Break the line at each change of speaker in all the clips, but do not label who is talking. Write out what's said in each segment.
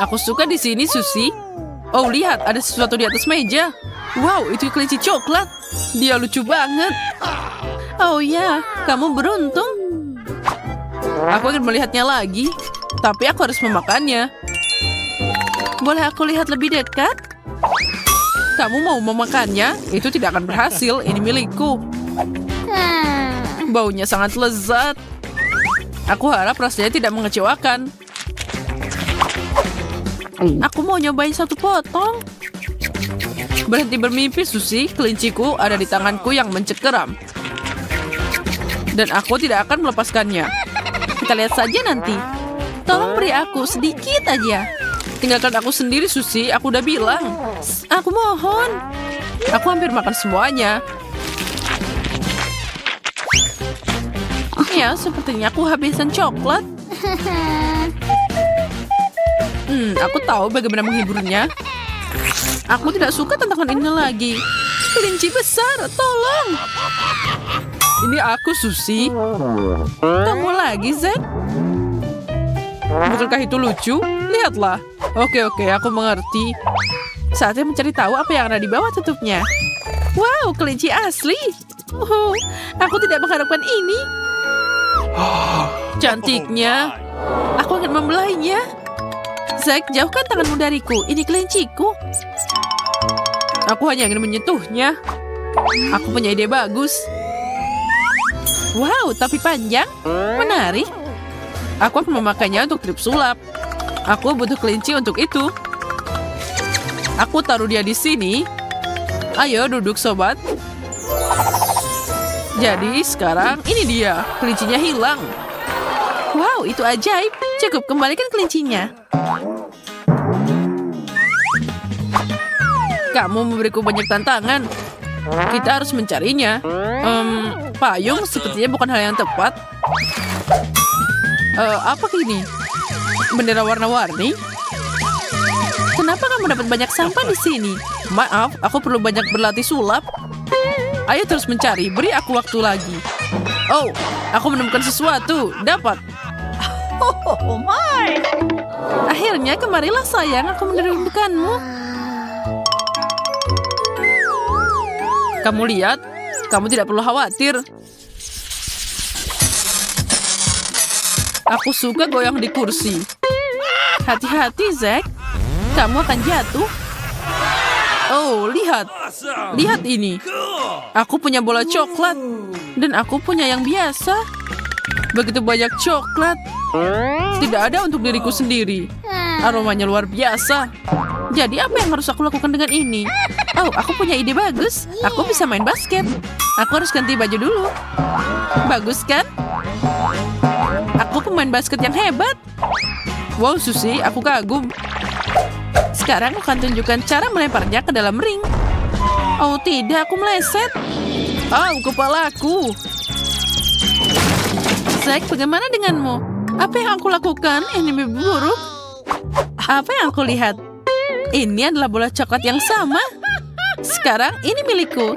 Aku suka di sini, Susie. Oh, lihat, ada sesuatu di atas meja. Wow, itu kelinci coklat. Dia lucu banget. Oh ya, kamu beruntung. Aku akan melihatnya lagi, tapi aku harus memakannya. Boleh aku lihat lebih dekat? Kamu mau memakannya? Itu tidak akan berhasil, ini milikku. Baunya sangat lezat. Aku harap rasanya tidak mengecewakan. Aku mau nyobain satu potong. Berhenti bermimpi, Susie. Kelinciku ada di tanganku yang mencengkeram. Dan aku tidak akan melepaskannya. Kita lihat saja nanti. Tolong beri aku sedikit aja. Tinggalkan aku sendiri, Susie. Aku udah bilang. Aku mohon. Aku hampir makan semuanya. Ya, sepertinya aku habisan coklat. Aku tahu bagaimana menghiburnya. Aku tidak suka tantangan ini lagi. Kelinci besar, tolong. Ini aku, Susie. Kamu lagi, Zack? Bukankah itu lucu? Lihatlah. Oke, aku mengerti. Saatnya mencari tahu apa yang ada di bawah tutupnya. Wow, kelinci asli. Aku tidak mengharapkan ini. Cantiknya. Aku akan membelainya. Zack, jauhkan tanganmu dariku. Ini kelinciku. Aku hanya ingin menyentuhnya. Aku punya ide bagus. Wow, tapi panjang. Menarik. Aku akan memakainya untuk trip sulap. Aku butuh kelinci untuk itu. Aku taruh dia di sini. Ayo duduk, sobat. Jadi sekarang ini dia. Kelincinya hilang. Wow, itu ajaib. Cukup, kembalikan kelincinya. Kamu memberiku banyak tantangan. Kita harus mencarinya. Payung sepertinya bukan hal yang tepat. Apa ini? Bendera warna-warni? Kenapa kamu dapat banyak sampah di sini? Maaf, aku perlu banyak berlatih sulap. Ayo terus mencari, beri aku waktu lagi. Oh, aku menemukan sesuatu. Dapat.
Oh my!
Akhirnya kemarilah sayang, aku merindukanmu. Kamu lihat, kamu tidak perlu khawatir. Aku suka goyang di kursi. Hati-hati, Zack. Kamu akan jatuh. Oh, lihat. Lihat ini. Aku punya bola coklat. Dan aku punya yang biasa. Begitu banyak coklat. Tidak ada untuk diriku sendiri. Aromanya luar biasa. Jadi apa yang harus aku lakukan dengan ini? Oh, aku punya ide bagus. Aku bisa main basket. Aku harus ganti baju dulu. Bagus kan? Aku pemain basket yang hebat. Wow, Susie, aku kagum. Sekarang aku akan tunjukkan cara melemparnya ke dalam ring. Oh tidak, aku meleset. Oh, kepalaku. Zack, bagaimana denganmu? Apa yang aku lakukan? Ini mimpi buruk. Apa yang aku lihat? Ini adalah bola coklat yang sama. Sekarang ini milikku.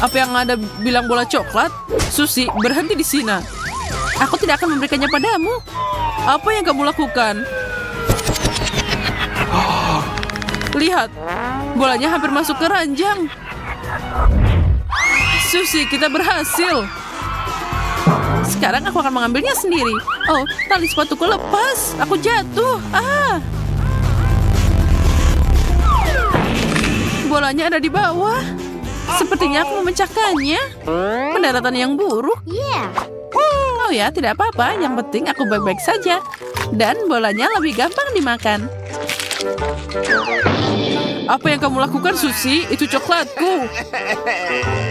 Apa yang ada bilang bola coklat? Susie, berhenti di sini. Aku tidak akan memberikannya padamu. Apa yang kamu lakukan? Lihat, bolanya hampir masuk ke ranjang. Susie, kita berhasil. Sekarang aku akan mengambilnya sendiri. Oh, tali sepatuku lepas. Aku jatuh. Bolanya ada di bawah. Sepertinya aku memecahkannya. Pendaratan yang buruk. Oh ya, tidak apa-apa. Yang penting aku baik-baik saja. Dan bolanya lebih gampang dimakan. Apa yang kamu lakukan, Susie? Itu coklatku.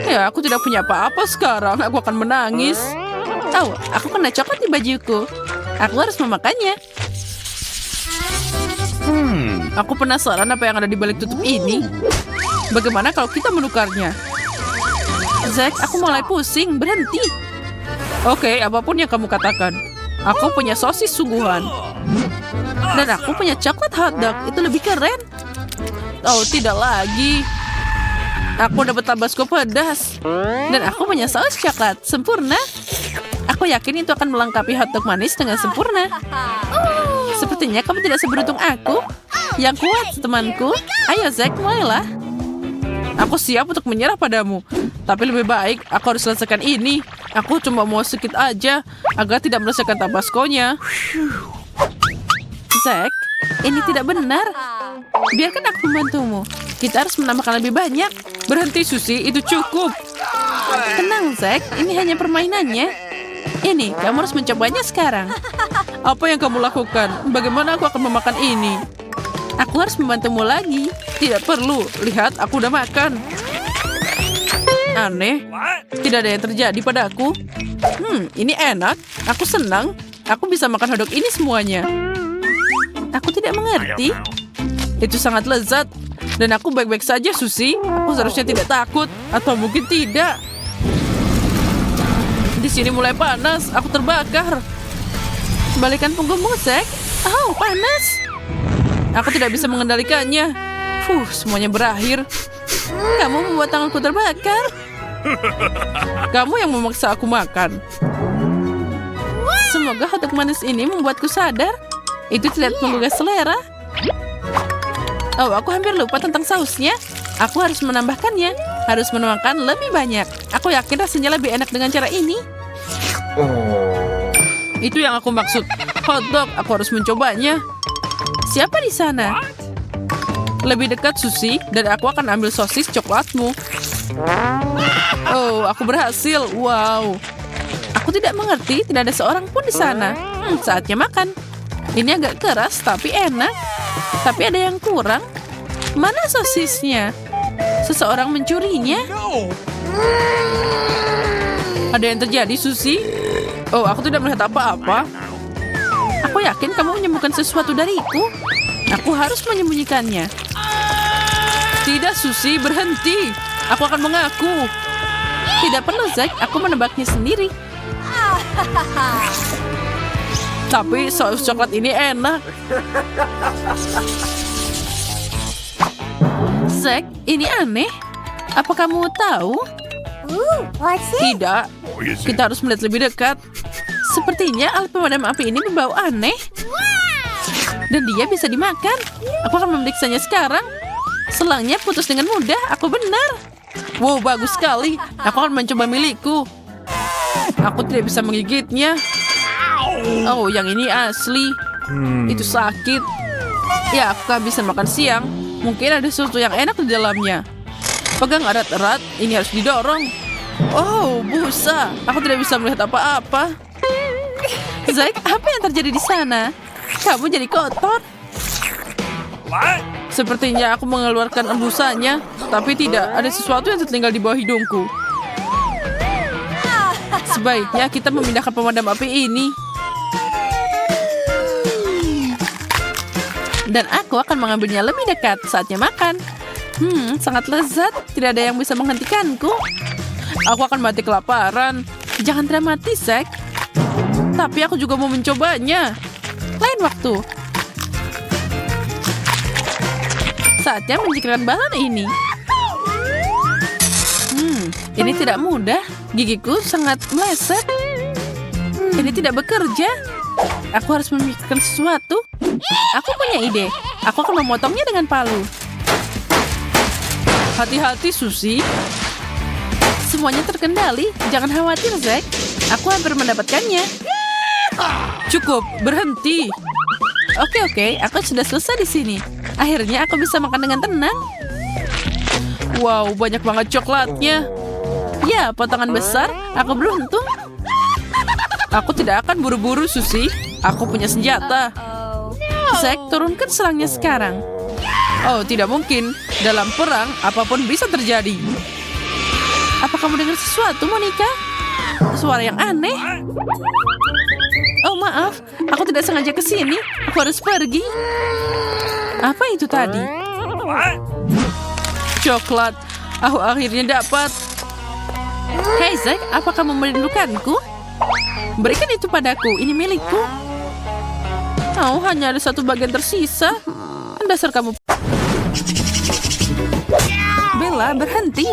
Ya, aku tidak punya apa-apa sekarang. Aku akan menangis. Tahu, aku kena coklat di bajuku. Aku harus memakannya. Aku penasaran apa yang ada di balik tutup ini. Bagaimana kalau kita menukarnya? Zack, aku mulai pusing. Berhenti. Oke, apapun yang kamu katakan. Aku punya sosis sungguhan. Dan aku punya coklat hotdog. Itu lebih keren. Oh, tidak lagi. Aku dapat tabasco pedas. Dan aku punya saus coklat. Sempurna. Aku yakin itu akan melengkapi hotdog manis dengan sempurna. Sepertinya kamu tidak seberuntung aku. Yang kuat, temanku. Ayo, Zack, mulailah. Aku siap untuk menyerah padamu. Tapi lebih baik aku harus selesaikan ini. Aku cuma mau sedikit aja agar tidak merasakan tabasconya. Zack, ini tidak benar. Biarkan aku membantumu. Kita harus menambahkan lebih banyak. Berhenti, Susie. Itu cukup. Tenang, Zack. Ini hanya permainannya. Ini, kamu harus mencobanya sekarang. Apa yang kamu lakukan? Bagaimana aku akan memakan ini? Aku harus membantumu lagi. Tidak perlu. Lihat, aku udah makan. Aneh. Tidak ada yang terjadi padaku. Ini enak. Aku senang. Aku bisa makan hotdog ini semuanya. Aku tidak mengerti. Itu sangat lezat. Dan aku baik-baik saja, Susie. Aku seharusnya tidak takut. Atau mungkin tidak. Di sini mulai panas. Aku terbakar. Balikan punggungmu, Zack. Oh, panas. Aku tidak bisa mengendalikannya. Semuanya berakhir. Kamu membuat tanganku terbakar. Kamu yang memaksa aku makan. Semoga hotdog manis ini membuatku sadar. Itu tidak menggugah selera. Oh, aku hampir lupa tentang sausnya. Aku harus menambahkannya. Harus menuangkan lebih banyak. Aku yakin rasanya lebih enak dengan cara ini. Itu yang aku maksud. Hotdog, aku harus mencobanya. Siapa di sana? Lebih dekat, Susie, dan aku akan ambil sosis coklatmu. Oh, aku berhasil. Wow. Aku tidak mengerti, tidak ada seorang pun di sana. Saatnya makan. Ini agak keras, tapi enak. Tapi ada yang kurang. Mana sosisnya? Seseorang mencurinya. Ada yang terjadi, Susie? Oh, aku tidak melihat apa-apa. Aku yakin kamu menyembunyikan sesuatu dariku. Aku harus menyembunyikannya. Tidak, Susie, berhenti. Aku akan mengaku. Tidak perlu, Zack. Aku menebaknya sendiri. Tapi saus coklat ini enak. Zack, ini aneh. Apa kamu tahu? Tidak. Kita harus melihat lebih dekat. Sepertinya alat pemadam api ini berbau aneh. Dan dia bisa dimakan. Aku akan memeriksanya sekarang. Selangnya putus dengan mudah. Aku benar. Wow, bagus sekali. Aku akan mencoba milikku. Aku tidak bisa menggigitnya. Oh, yang ini asli. Itu sakit. Ya, aku bisa makan siang. Mungkin ada sesuatu yang enak di dalamnya. Pegang erat-erat. Ini harus didorong. Oh, busa. Aku tidak bisa melihat apa-apa. Zack, apa yang terjadi di sana? Kamu jadi kotor. Sepertinya aku mengeluarkan embusanya. Tapi tidak, ada sesuatu yang tertinggal di bawah hidungku. Sebaiknya kita memindahkan pemadam api ini. Dan aku akan mengambilnya lebih dekat. Saatnya makan. Sangat lezat. Tidak ada yang bisa menghentikanku. Aku akan mati kelaparan. Jangan dramatis, Zack. Tapi aku juga mau mencobanya. Lain waktu. Saatnya menjikirkan balon ini. Ini tidak mudah. Gigiku sangat meleset. Ini tidak bekerja. Aku harus memikirkan sesuatu. Aku punya ide. Aku akan memotongnya dengan palu. Hati-hati, Susie. Semuanya terkendali. Jangan khawatir, Zack. Aku hampir mendapatkannya. Cukup, berhenti. Oke, aku sudah selesai di sini. Akhirnya aku bisa makan dengan tenang. Wow, banyak banget coklatnya. Ya, potongan besar. Aku beruntung. Aku tidak akan buru-buru, Susie. Aku punya senjata. Zack, turunkan serangnya sekarang. Oh, tidak mungkin. Dalam perang, apapun bisa terjadi. Apa kamu dengar sesuatu, Monica? Suara yang aneh. Oh, maaf. Aku tidak sengaja ke sini. Aku harus pergi. Apa itu tadi? Coklat. Aku akhirnya dapat. Hey, Zack, apa kamu merindukanku? Berikan itu padaku. Ini milikku. Oh, hanya ada satu bagian tersisa. Dasar kamu. Bella, berhenti.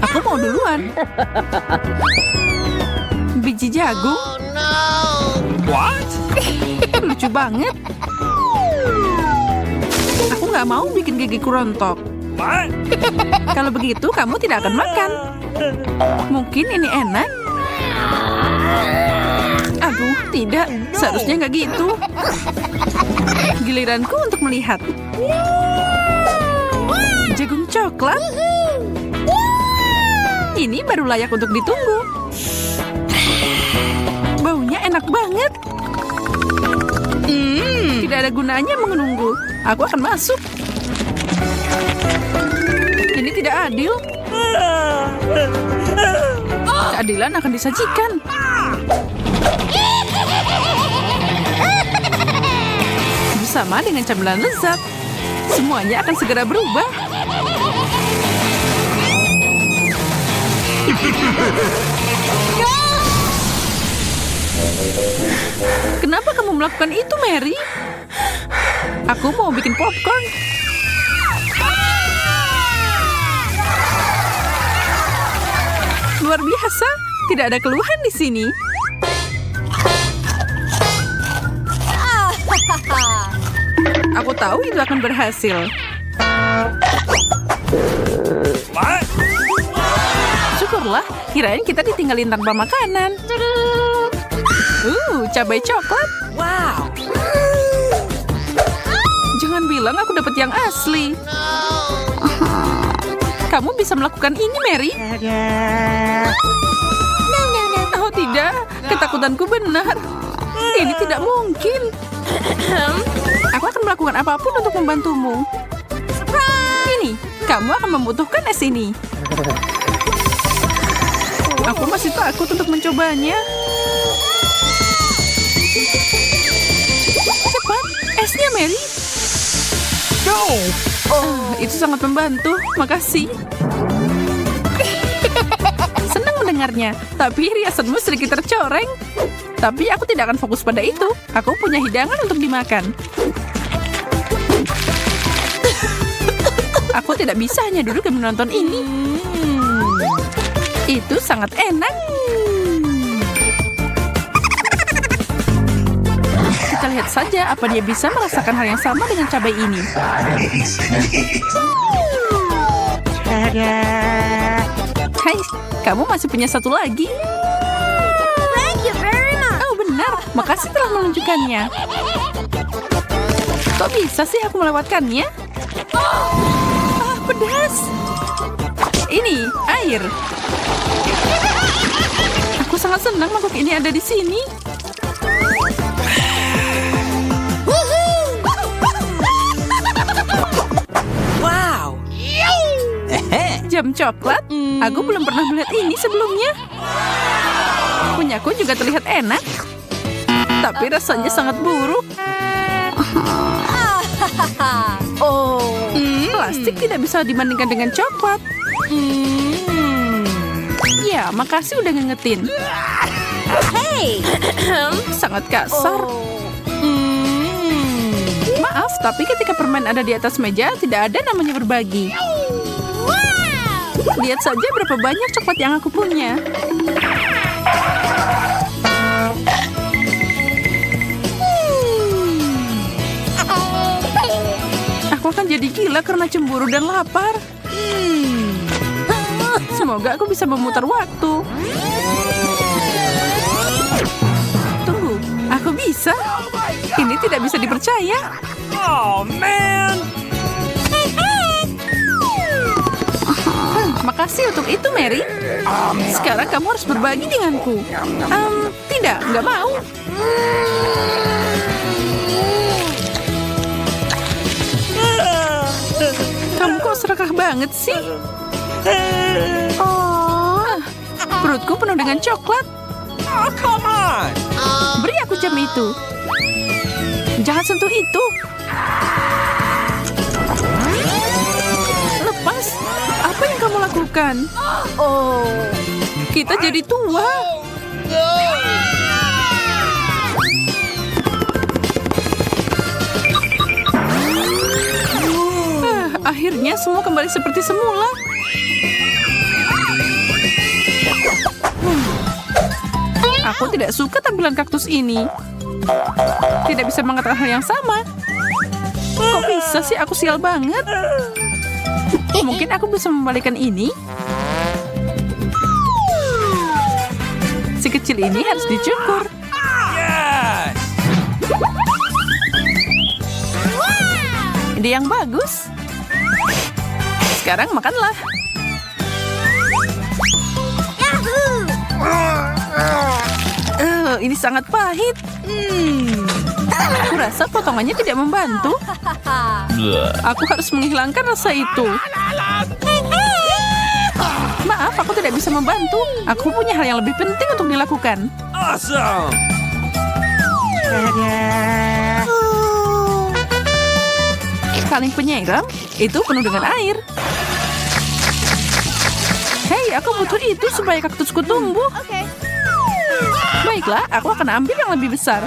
Aku mau duluan. Biji jagung.
What?
lucu banget. Aku nggak mau bikin gigiku rontok. Kalau begitu, kamu tidak akan makan. Mungkin ini enak. Aduh, tidak. Seharusnya nggak gitu. Giliranku untuk melihat. Jagung coklat. Ini baru layak untuk ditunggu. Baunya enak banget. Tidak ada gunanya menunggu. Aku akan masuk. Ini tidak adil. Keadilan akan disajikan. Bersama dengan camilan lezat, semuanya akan segera berubah. Kenapa kamu melakukan itu, Mary? Aku mau bikin popcorn. Luar biasa, tidak ada keluhan di sini. Aku tahu itu akan berhasil. Syukurlah, kirain kita ditinggalin tanpa makanan. Cabai coklat.
Wow.
Jangan bilang aku dapat yang asli. Kamu bisa melakukan ini, Mary? Oh tidak, ketakutanku benar. Ini tidak mungkin. Aku akan melakukan apapun untuk membantumu. Ini, kamu akan membutuhkan es ini. Aku masih takut untuk mencobanya. Cepat, esnya, Mary. Itu sangat membantu. Makasih. Senang mendengarnya. Tapi riasanmu sedikit tercoreng. Tapi aku tidak akan fokus pada itu. Aku punya hidangan untuk dimakan. Aku tidak bisa hanya duduk dan menonton ini. Itu sangat enak. Kita lihat saja apa dia bisa merasakan hal yang sama dengan cabai ini. Hai, kamu masih punya satu lagi. Oh benar, makasih telah menunjukkannya. Kok bisa sih aku melewatkannya? Pedas. Ini air. Aku sangat senang mangkuk ini ada di sini.
Wow.
Jam coklat? Aku belum pernah melihat ini sebelumnya. Punyaku juga terlihat enak. Tapi rasanya sangat buruk. Plastik tidak bisa dibandingkan dengan coklat. Ya, makasih udah ngingetin.
Hey.
Sangat kasar. Maaf, tapi ketika permen ada di atas meja, tidak ada namanya berbagi. Lihat saja berapa banyak coklat yang aku punya. Aku akan jadi gila karena cemburu dan lapar. Semoga aku bisa memutar waktu. Tunggu, aku bisa. Ini tidak bisa dipercaya.
Oh, man.
Makasih untuk itu, Mary. Sekarang kamu harus berbagi denganku. Tidak, nggak mau. Kamu kok serakah banget sih? Perutku penuh dengan coklat.
Oh, come on.
Beri aku jam itu. Jangan sentuh itu. Lepas. Apa yang kamu lakukan? Kita jadi tua. Akhirnya semua kembali seperti semula. Aku tidak suka tampilan kaktus ini. Tidak bisa mengatakan hal yang sama. Kok bisa sih? Aku sial banget. Mungkin aku bisa membalikan ini. Si kecil ini harus dicukur.
Yes!
Ide yang bagus. Sekarang makanlah. Ini sangat pahit. Aku rasa potongannya tidak membantu. Aku harus menghilangkan rasa itu. Maaf, aku tidak bisa membantu. Aku punya hal yang lebih penting untuk dilakukan.
Awesome!
Kaleng penyiram itu penuh dengan air. Hei, aku butuh itu supaya kaktusku tumbuh. Baiklah, aku akan ambil yang lebih besar.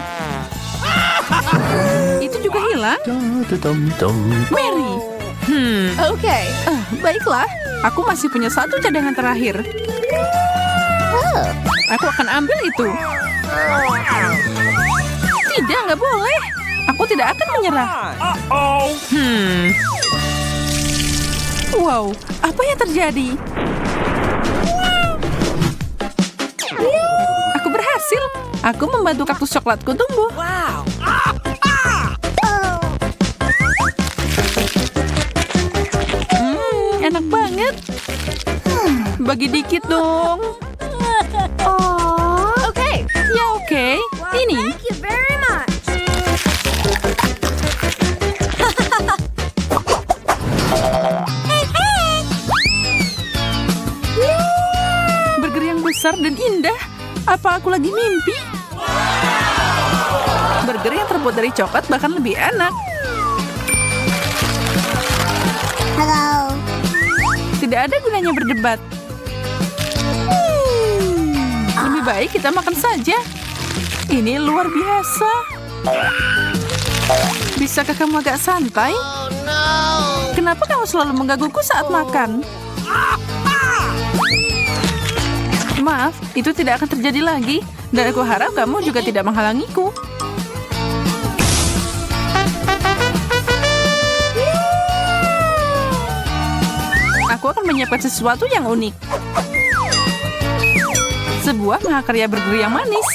Itu juga hilang. Mary. Baiklah, aku masih punya satu cadangan terakhir. Aku akan ambil itu. Tidak, nggak boleh. Aku tidak akan menyerah.
Uh-oh!
Wow, apa yang terjadi? Aku berhasil. Aku membantu kaktus coklatku tumbuh.
Wow.
Enak banget. Bagi dikit dong. Ya oke. Ini.
Thank you very much.
Burger yang besar dan indah. Apa aku lagi mimpi? Burger yang terbuat dari coklat bahkan lebih enak.
Hello.
Tidak ada gunanya berdebat. Lebih baik kita makan saja. Ini luar biasa. Bisakah kamu agak santai? Kenapa kamu selalu menggangguku saat makan? Maaf, itu tidak akan terjadi lagi. Dan aku harap kamu juga tidak menghalangiku. Aku akan menyiapkan sesuatu yang unik. Sebuah mahakarya burger yang manis.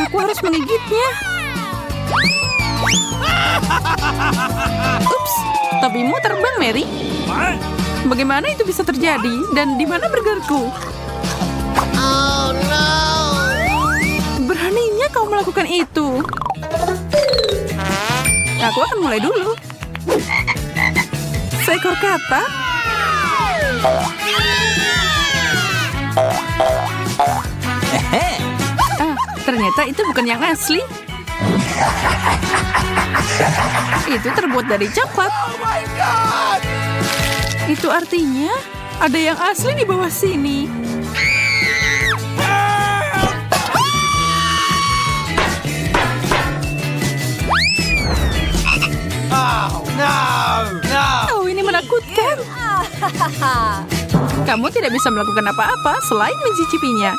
Aku harus menggigitnya. Ups, topimu terbang, Mary.
What?
Bagaimana itu bisa terjadi? Dan di mana burgerku? Beraninya kau melakukan itu. Aku akan mulai dulu. Seekor kata. Ternyata itu bukan yang asli. Itu terbuat dari coklat. Itu artinya ada yang asli di bawah sini. Oh, ini menakutkan. Kamu tidak bisa melakukan apa-apa selain mencicipinya.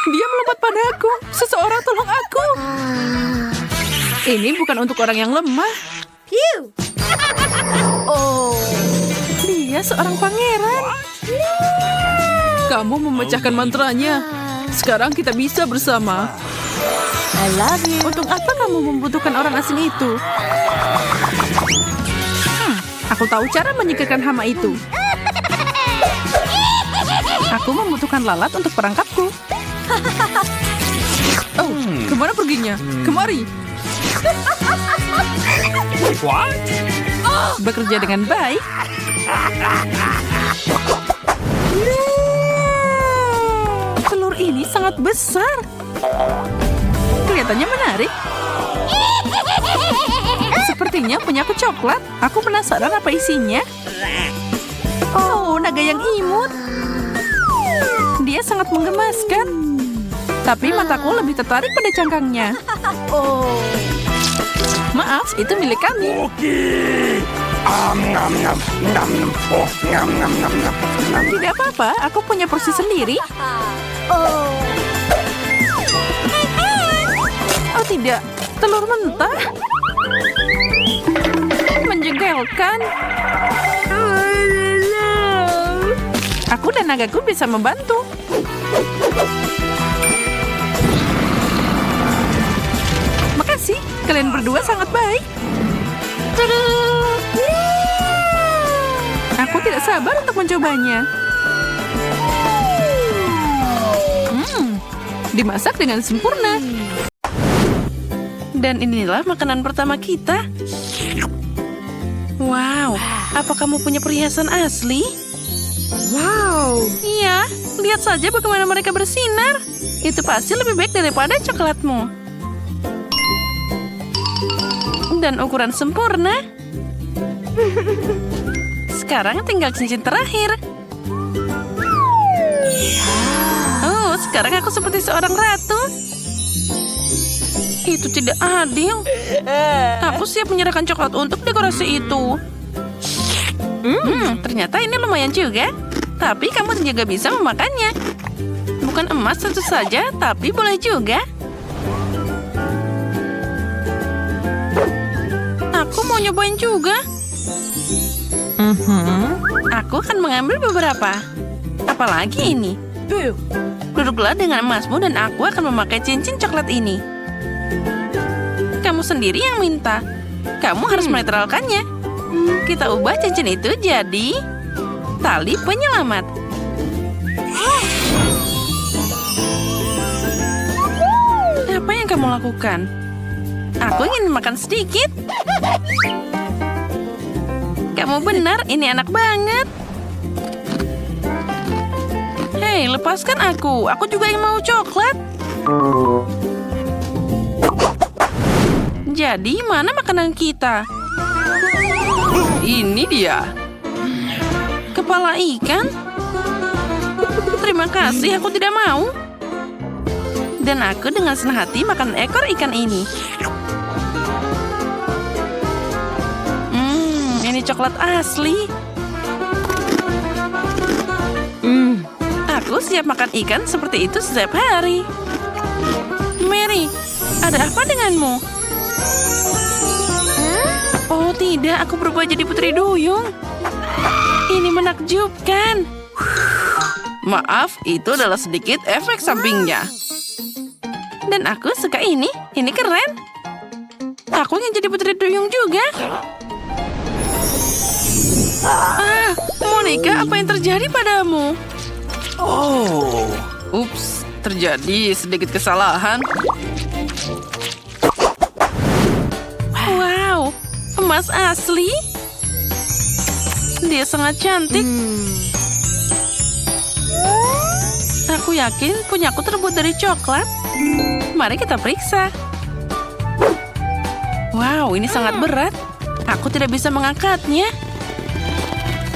Dia melompat padaku. Seseorang tolong aku. Ini bukan untuk orang yang lemah. Dia seorang pangeran. Kamu memecahkan mantranya. Sekarang kita bisa bersama.
I love you.
Untuk apa kamu membutuhkan orang asing itu? Aku tahu cara menyingkirkan hama itu. Aku membutuhkan lalat untuk perangkapku. Oh, kemana perginya? Kemari.
What?
Bekerja dengan baik. Telur ini sangat besar. Kelihatannya menarik. Sepertinya punya aku coklat. Aku penasaran apa isinya. Oh, naga yang imut. Dia sangat menggemaskan. Tapi mataku lebih tertarik pada cangkangnya. Maaf, itu milik kami.
Okay.
Tidak apa-apa, aku punya porsi sendiri.
Oh.
Oh tidak, telur mentah. Menjegalkan. Aku dan nagaku bisa membantu. Makasih, kalian berdua sangat baik. Tada! Aku tidak sabar untuk mencobanya. Dimasak dengan sempurna. Dan inilah makanan pertama kita. Wow, apa kamu punya perhiasan asli?
Wow.
Iya, lihat saja bagaimana mereka bersinar. Itu pasti lebih baik daripada coklatmu. Dan ukuran sempurna. Sekarang tinggal cincin terakhir. Oh, sekarang aku seperti seorang ratu. Itu tidak adil. Aku siap menyerahkan coklat untuk dekorasi itu. Ternyata ini lumayan juga. Tapi kamu juga bisa memakannya. Bukan emas tentu saja, tapi boleh juga. Aku mau nyobain juga. Aku akan mengambil beberapa. Apalagi ini. Duduklah dengan emasmu dan aku akan memakai cincin coklat ini. Kamu sendiri yang minta. Kamu harus menetralkannya. Kita ubah cincin itu jadi tali penyelamat. Apa yang kamu lakukan? Aku ingin makan sedikit. Kamu benar, ini enak banget. Hei, lepaskan aku. Aku juga yang mau coklat. Jadi, mana makanan kita? Ini dia. Kepala ikan? Terima kasih, aku tidak mau. Dan aku dengan senang hati makan ekor ikan ini. Ini coklat asli. Aku siap makan ikan seperti itu setiap hari. Mary, ada apa denganmu? Oh tidak, aku berubah jadi putri duyung. Ini menakjubkan. Maaf, itu adalah sedikit efek sampingnya. Dan aku suka ini keren. Aku ingin jadi putri duyung juga. Monica, apa yang terjadi padamu?
Oh.
Ups, terjadi sedikit kesalahan. Wow, emas asli. Dia sangat cantik. Aku yakin punyaku terbuat dari coklat. Mari kita periksa. Wow, ini sangat berat. Aku tidak bisa mengangkatnya.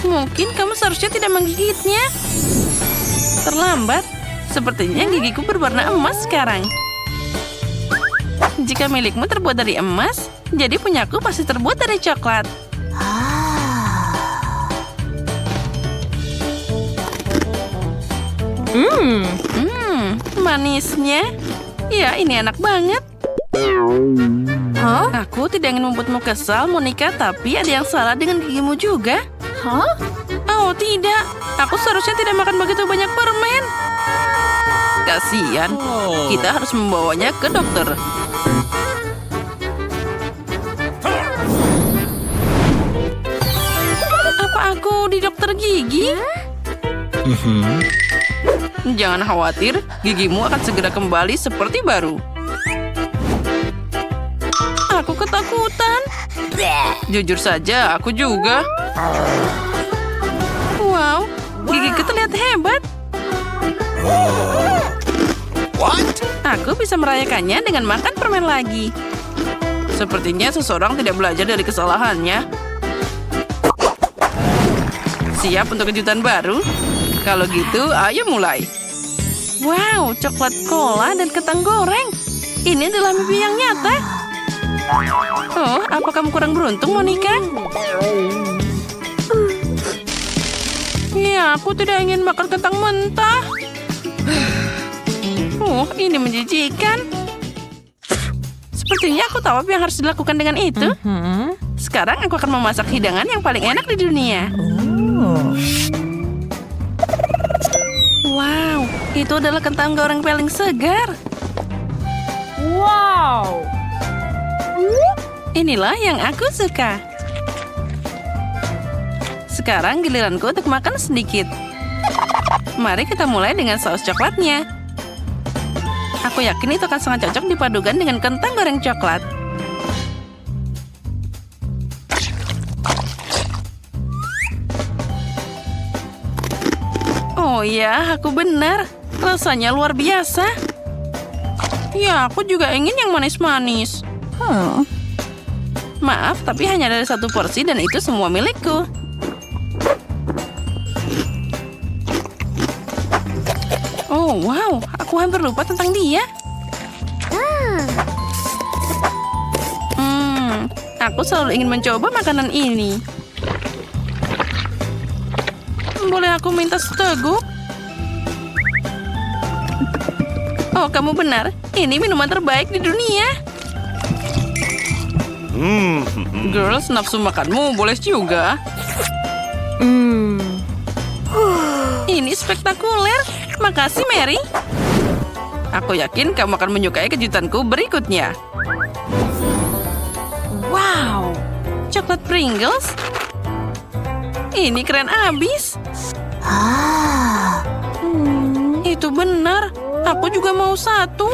Mungkin kamu seharusnya tidak menggigitnya. Terlambat. Sepertinya gigiku berwarna emas sekarang. Jika milikmu terbuat dari emas, jadi punyaku pasti terbuat dari coklat. Manisnya. Ya, ini enak banget. Aku tidak ingin membuatmu kesal, Monica, tapi ada yang salah dengan gigimu juga. Oh, tidak. Aku seharusnya tidak makan begitu banyak permen. Kasihan. Kita harus membawanya ke dokter. Apa aku di dokter gigi? Jangan khawatir, gigimu akan segera kembali seperti baru. Aku ketakutan. Jujur saja, aku juga. Wow, gigiku terlihat hebat.
What?
Aku bisa merayakannya dengan makan permen lagi. Sepertinya seseorang tidak belajar dari kesalahannya. Siap untuk kejutan baru? Kalau gitu, ayo mulai. Wow, coklat cola dan kentang goreng. Ini adalah mimpi yang nyata. Oh, apa kamu kurang beruntung, Monica? Ya, aku tidak ingin makan kentang mentah. Ini menjijikan. Sepertinya aku tahu apa yang harus dilakukan dengan itu. Sekarang aku akan memasak hidangan yang paling enak di dunia. Wow, itu adalah kentang goreng paling segar.
Wow.
Inilah yang aku suka. Sekarang giliranku untuk makan sedikit. Mari kita mulai dengan saus coklatnya. Aku yakin itu akan sangat cocok dipadukan dengan kentang goreng coklat. Oh ya, aku benar. Rasanya luar biasa. Ya, aku juga ingin yang manis-manis. Maaf, tapi hanya ada satu porsi dan itu semua milikku. Oh, wow. Aku hampir lupa tentang dia. Aku selalu ingin mencoba makanan ini. Boleh aku minta seteguk? Oh, kamu benar. Ini minuman terbaik di dunia. Girls, nafsu makanmu boleh juga. Ini spektakuler. Makasih, Mary. Aku yakin kamu akan menyukai kejutanku berikutnya. Wow, coklat Pringles. Ini keren abis. Itu benar. Aku juga mau satu.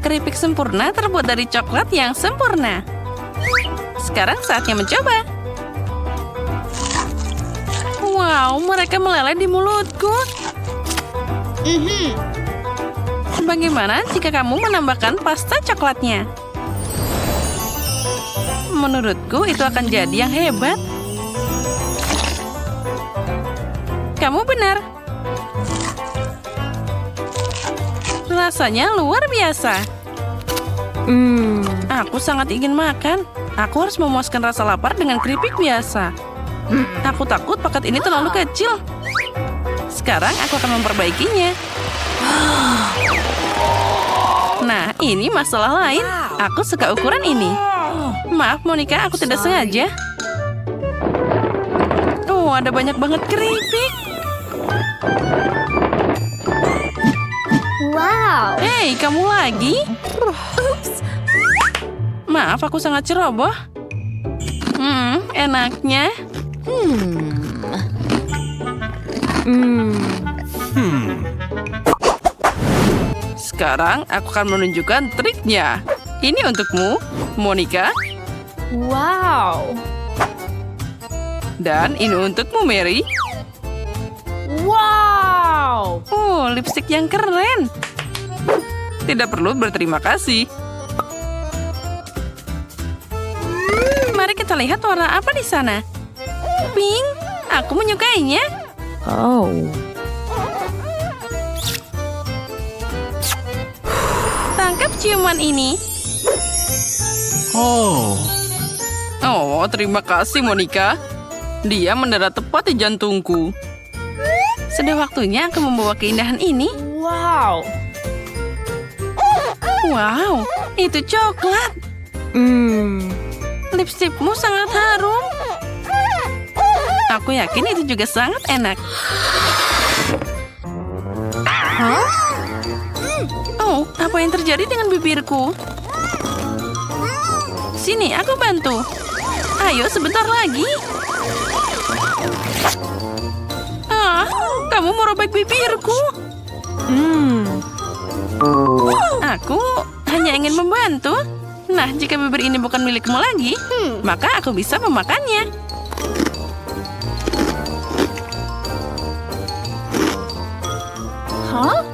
Keripik sempurna terbuat dari coklat yang sempurna. Sekarang saatnya mencoba. Wow, mereka meleleh di mulutku. Bagaimana jika kamu menambahkan pasta coklatnya? Menurutku itu akan jadi yang hebat. Kamu benar. Rasanya luar biasa. Aku sangat ingin makan. Aku harus memuaskan rasa lapar dengan keripik biasa. Aku takut paket ini terlalu kecil. Sekarang aku akan memperbaikinya. Nah, ini masalah lain. Aku suka ukuran ini. Maaf, Monica, aku tidak sengaja. Oh, ada banyak banget keripik.
Wow.
Hei, kamu lagi? Maaf, aku sangat ceroboh. Enaknya. Sekarang aku akan menunjukkan triknya. Ini untukmu, Monica.
Wow.
Dan ini untukmu, Mary.
Wow.
Oh, lipstik yang keren. Tidak perlu berterima kasih. Mari kita lihat warna apa di sana. Pink. Aku menyukainya.
Oh.
Tangkap ciuman ini.
Oh.
Oh, terima kasih, Monica. Dia mendarat tepat di jantungku. Sudah waktunya aku membawa keindahan ini.
Wow.
Wow, itu coklat. Lipstikmu sangat harum. Aku yakin itu juga sangat enak. Oh, apa yang terjadi dengan bibirku? Sini, aku bantu. Ayo, sebentar lagi. Kamu merobek bibirku. Aku hanya ingin membantu. Nah, jika bibir ini bukan milikmu lagi, maka aku bisa memakannya.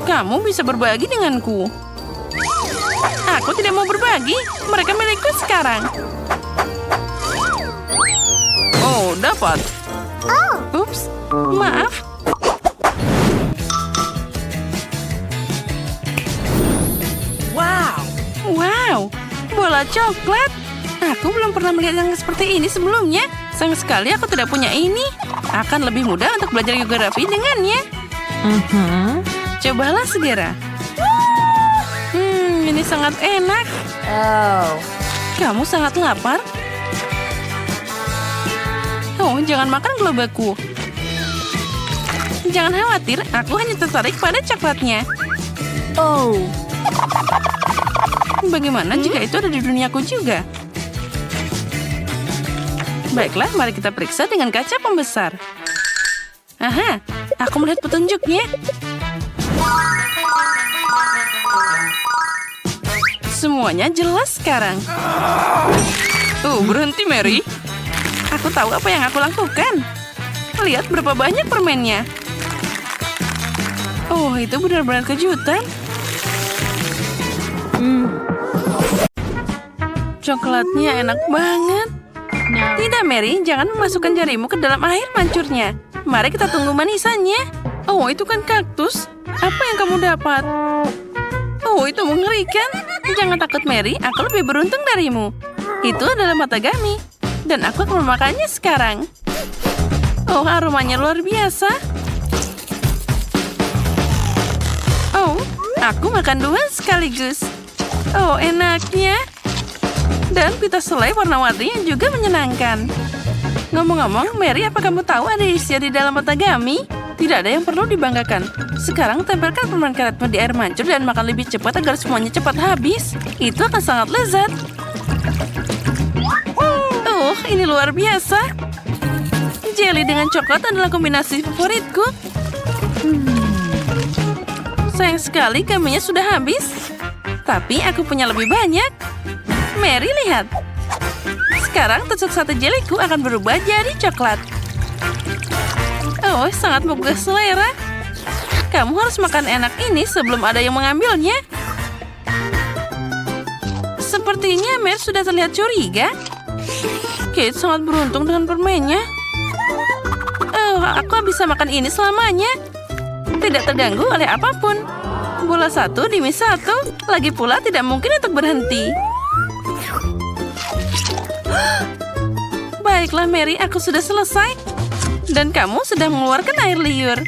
Kamu bisa berbagi denganku. Aku tidak mau berbagi. Mereka milikku sekarang. Oh, dapat. Ups, maaf. bola coklat. Aku belum pernah melihat yang seperti ini sebelumnya. Sayang sekali aku tidak punya ini. Akan lebih mudah untuk belajar geografi dengannya. Cobalah segera. Ini sangat enak.
Oh.
Kamu sangat lapar? Oh, jangan makan gerobakku. Jangan khawatir, aku hanya tertarik pada coklatnya.
Oh.
Bagaimana jika itu ada di duniaku juga? Baiklah, mari kita periksa dengan kaca pembesar. Aha, aku melihat petunjuknya. Semuanya jelas sekarang. Berhenti, Mary. Aku tahu apa yang aku lakukan. Lihat berapa banyak permennya. Oh, itu benar-benar kejutan. Coklatnya enak banget. Tidak, Mary. Jangan memasukkan jarimu ke dalam air mancurnya. Mari kita tunggu manisannya. Oh, itu kan kaktus. Apa yang kamu dapat? Oh, itu mengerikan. Jangan takut, Mary. Aku lebih beruntung darimu. Itu adalah matagami. Dan aku akan memakannya sekarang. Oh, aromanya luar biasa. Oh, aku makan 2 sekaligus. Oh, enaknya. Dan pita selai warna-warni yang juga menyenangkan. Ngomong-ngomong, Mary, apa kamu tahu ada isian di dalam matagami? Tidak ada yang perlu dibanggakan. Sekarang tempelkan permen karetmu di air mancur dan makan lebih cepat agar semuanya cepat habis. Itu akan sangat lezat. Oh, ini luar biasa. Jelly dengan coklat adalah kombinasi favoritku. Sayang sekali gaminya sudah habis. Tapi aku punya lebih banyak. Mary, lihat. Sekarang tusuk sate jeliku akan berubah jadi coklat. Oh, sangat menggugah selera. Kamu harus makan enak ini sebelum ada yang mengambilnya. Sepertinya Mary sudah terlihat curiga. Kate sangat beruntung dengan permennya. Oh, aku bisa makan ini selamanya. Tidak terganggu oleh apapun. Bola 1 demi 1. Lagi pula tidak mungkin untuk berhenti. Baiklah, Mary, aku sudah selesai. Dan kamu sudah mengeluarkan air liur.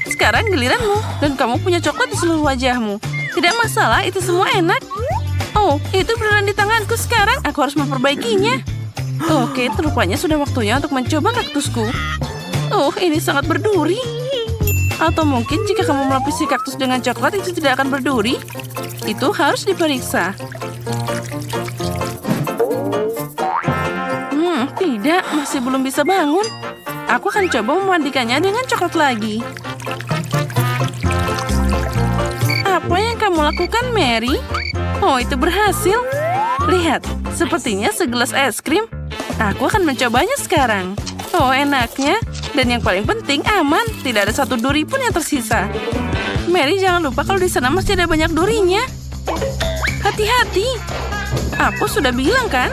Sekarang giliranmu. Dan kamu punya coklat di seluruh wajahmu. Tidak masalah, itu semua enak. Oh, itu beneran di tanganku sekarang. Aku harus memperbaikinya. Oke, rupanya sudah waktunya untuk mencoba kaktusku. Oh, ini sangat berduri. Atau mungkin jika kamu melapisi kaktus dengan coklat itu tidak akan berduri. Itu harus diperiksa. Tidak, masih belum bisa bangun. Aku akan coba memandikannya dengan coklat lagi. Apa yang kamu lakukan, Mary? Oh, itu berhasil. Lihat, sepertinya segelas es krim. Aku akan mencobanya sekarang. Oh, enaknya. Dan yang paling penting, aman. Tidak ada satu duri pun yang tersisa. Mary, jangan lupa kalau di sana masih ada banyak durinya. Hati-hati. Aku sudah bilang, kan?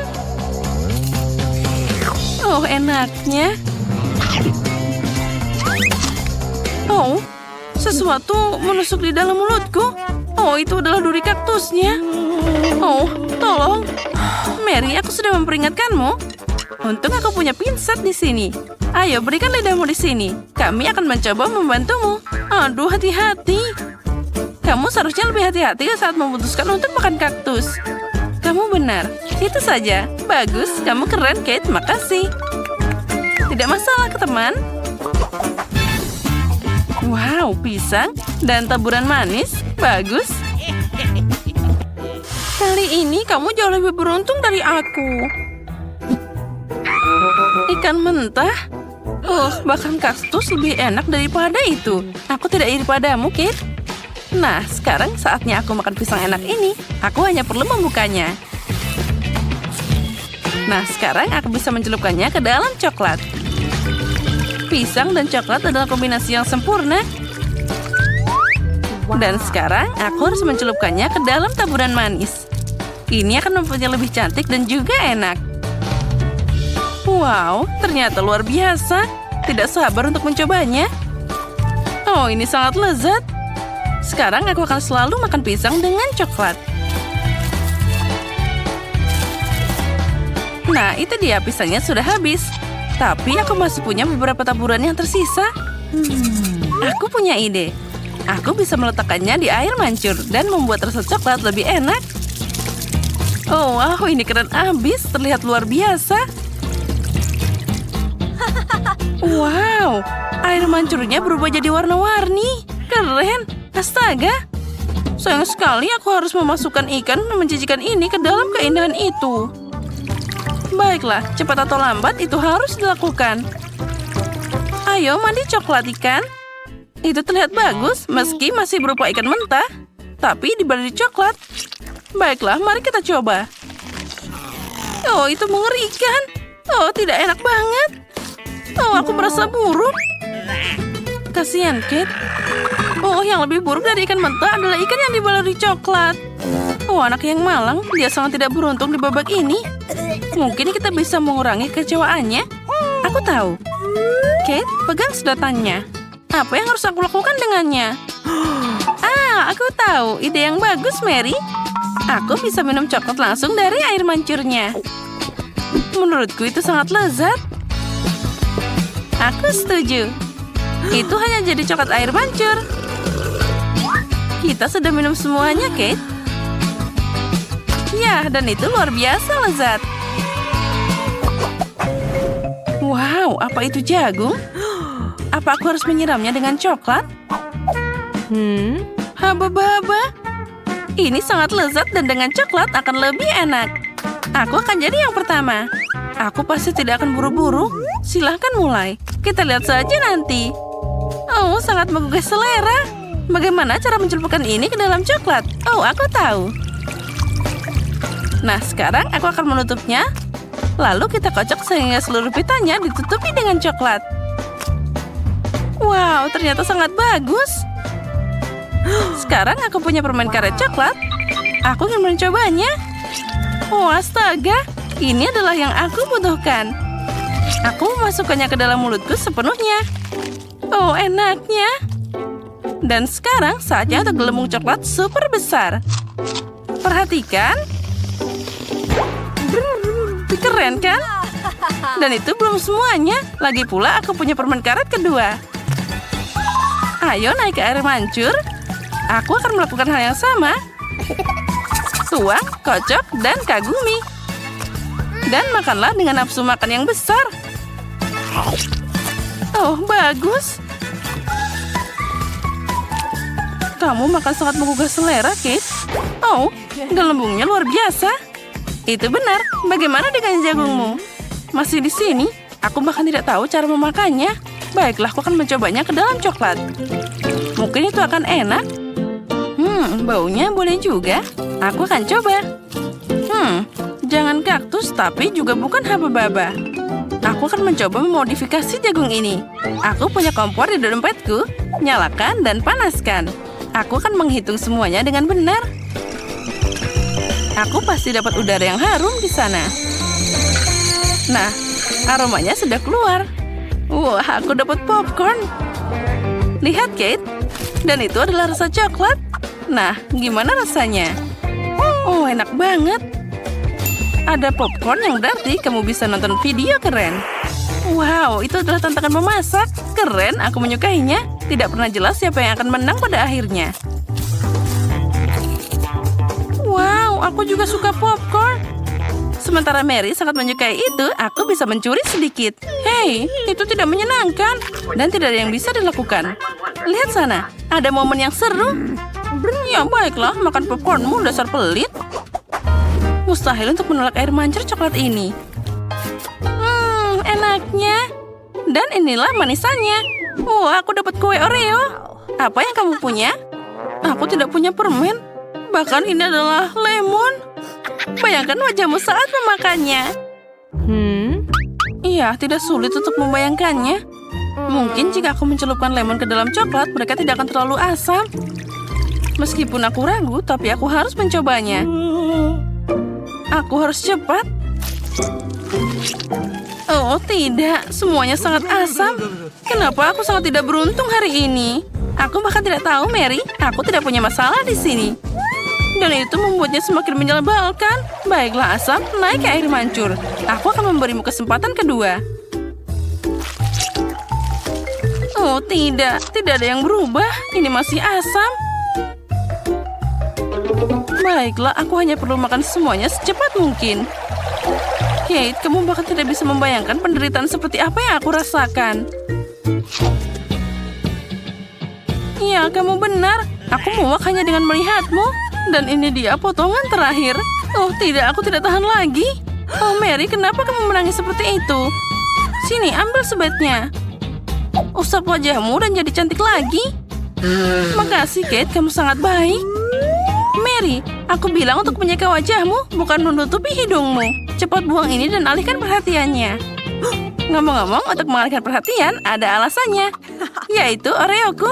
Oh, enaknya. Oh, sesuatu menusuk di dalam mulutku. Oh, itu adalah duri kaktusnya. Oh, tolong. Mary, aku sudah memperingatkanmu. Untung aku punya pinset di sini. Ayo, berikan lidahmu di sini. Kami akan mencoba membantumu. Aduh, hati-hati. Kamu seharusnya lebih hati-hati saat memutuskan untuk makan kaktus. Kamu benar. Itu saja. Bagus, kamu keren, Kate. Makasih. Tidak masalah, teman. Wow, pisang dan taburan manis. Bagus. Kali ini kamu jauh lebih beruntung dari aku. Ikan mentah? Bahkan kaktus lebih enak daripada itu. Aku tidak iri padamu, Kate. Nah, sekarang saatnya aku makan pisang enak ini. Aku hanya perlu membukanya. Nah, sekarang aku bisa mencelupkannya ke dalam coklat. Pisang dan coklat adalah kombinasi yang sempurna. Dan sekarang aku harus mencelupkannya ke dalam taburan manis. Ini akan membuatnya lebih cantik dan juga enak. Wow, ternyata luar biasa. Tidak sabar untuk mencobanya. Oh, ini sangat lezat. Sekarang aku akan selalu makan pisang dengan coklat. Nah, itu dia pisangnya sudah habis. Tapi aku masih punya beberapa taburan yang tersisa. Aku punya ide. Aku bisa meletakkannya di air mancur dan membuat rasa coklat lebih enak. Oh, wow, ini keren abis. Terlihat luar biasa. Wow, air mancurnya berubah jadi warna-warni. Keren. Astaga. Sayang sekali aku harus memasukkan ikan menjijikan ini ke dalam keindahan itu. Baiklah, cepat atau lambat itu harus dilakukan. Ayo mandi coklat ikan. Itu terlihat bagus meski masih berupa ikan mentah. Tapi dibalik coklat. Baiklah, mari kita coba. Oh, itu mengerikan. Oh, tidak enak banget. Oh, aku merasa buruk. Kasihan, Kate. Oh, yang lebih buruk dari ikan mentah adalah ikan yang dibaluri coklat. Oh, anak yang malang. Dia sangat tidak beruntung di babak ini. Mungkin kita bisa mengurangi kecewaannya. Aku tahu. Kate, pegang sedotannya. Apa yang harus aku lakukan dengannya? Aku tahu. Ide yang bagus, Mary. Aku bisa minum coklat langsung dari air mancurnya. Menurutku itu sangat lezat. Aku setuju. Itu hanya jadi coklat air mancur. Kita sudah minum semuanya, Kate. Ya, dan itu luar biasa lezat. Wow, apa itu jagung? Apa aku harus menyiramnya dengan coklat? Haba-haba. Ini sangat lezat dan dengan coklat akan lebih enak. Aku akan jadi yang pertama. Aku pasti tidak akan buru-buru. Silahkan mulai. Kita lihat saja nanti. Oh, sangat menggugah selera. Bagaimana cara mencelupkan ini ke dalam coklat? Oh, aku tahu. Nah, sekarang aku akan menutupnya. Lalu kita kocok sehingga seluruh pitanya ditutupi dengan coklat. Wow, ternyata sangat bagus. Sekarang aku punya permen karet coklat. Aku ingin mencobanya. Oh, astaga. Ini adalah yang aku butuhkan. Aku memasukkannya ke dalam mulutku sepenuhnya. Oh, enaknya. Dan sekarang saatnya untuk gelembung coklat super besar. Perhatikan. Keren kan? Dan itu belum semuanya. Lagi pula aku punya permen karet kedua. Ayo naik ke air mancur. Aku akan melakukan hal yang sama. Tuang, kocok, dan kagumi. Dan makanlah dengan nafsu makan yang besar. Oh, bagus. Kamu makan sangat menggugah selera, Kate. Oh, gelembungnya luar biasa. Itu benar. Bagaimana dengan jagungmu? Masih di sini? Aku bahkan tidak tahu cara memakannya. Baiklah, aku akan mencobanya ke dalam coklat. Mungkin itu akan enak. Baunya boleh juga. Aku akan coba. Jangan kaktus, tapi juga bukan haba-baba. Aku akan mencoba memodifikasi jagung ini. Aku punya kompor di dompetku. Nyalakan dan panaskan. Aku akan menghitung semuanya dengan benar. Aku pasti dapat udara yang harum di sana. Nah, aromanya sudah keluar. Wah, aku dapat popcorn. Lihat, Kate. Dan itu adalah rasa coklat. Nah, gimana rasanya? Oh, enak banget. Ada popcorn yang berarti kamu bisa nonton video keren. Wow, itu adalah tantangan memasak. Keren, aku menyukainya. Tidak pernah jelas siapa yang akan menang pada akhirnya. Wow, aku juga suka popcorn. Sementara Mary sangat menyukai itu, aku bisa mencuri sedikit. Hei, itu tidak menyenangkan. Dan tidak ada yang bisa dilakukan. Lihat sana, ada momen yang seru. Ya baiklah, makan popcornmu dasar pelit. Mustahil untuk menolak air mancur coklat ini. Enaknya. Dan inilah manisannya. Wah, aku dapat kue Oreo. Apa yang kamu punya? Aku tidak punya permen. Bahkan ini adalah lemon. Bayangkan wajahmu saat memakannya. Iya, tidak sulit untuk membayangkannya. Mungkin jika aku mencelupkan lemon ke dalam coklat, mereka tidak akan terlalu asam. Meskipun aku ragu, tapi aku harus mencobanya. Aku harus cepat. Oh, tidak. Semuanya sangat asam. Kenapa aku sangat tidak beruntung hari ini? Aku bahkan tidak tahu, Mary. Aku tidak punya masalah di sini. Dan itu membuatnya semakin menyebalkan. Baiklah asap, naik ke air mancur. Aku akan memberimu kesempatan kedua. Oh tidak ada yang berubah. Ini masih asam. Baiklah, aku hanya perlu makan semuanya secepat mungkin. Kate, kamu bahkan tidak bisa membayangkan penderitaan seperti apa yang aku rasakan. Ya, kamu benar. Aku muak hanya dengan melihatmu. Dan ini dia potongan terakhir. Oh tidak, aku tidak tahan lagi. Oh Mary, kenapa kamu menangis seperti itu? Sini, ambil sebatnya. Usap wajahmu dan jadi cantik lagi. Makasih Kate, kamu sangat baik. Mary, aku bilang untuk menyeka wajahmu, bukan menutupi hidungmu. Cepat buang ini dan alihkan perhatiannya. Ngomong-ngomong, untuk mengalihkan perhatian, ada alasannya. Yaitu Oreoku.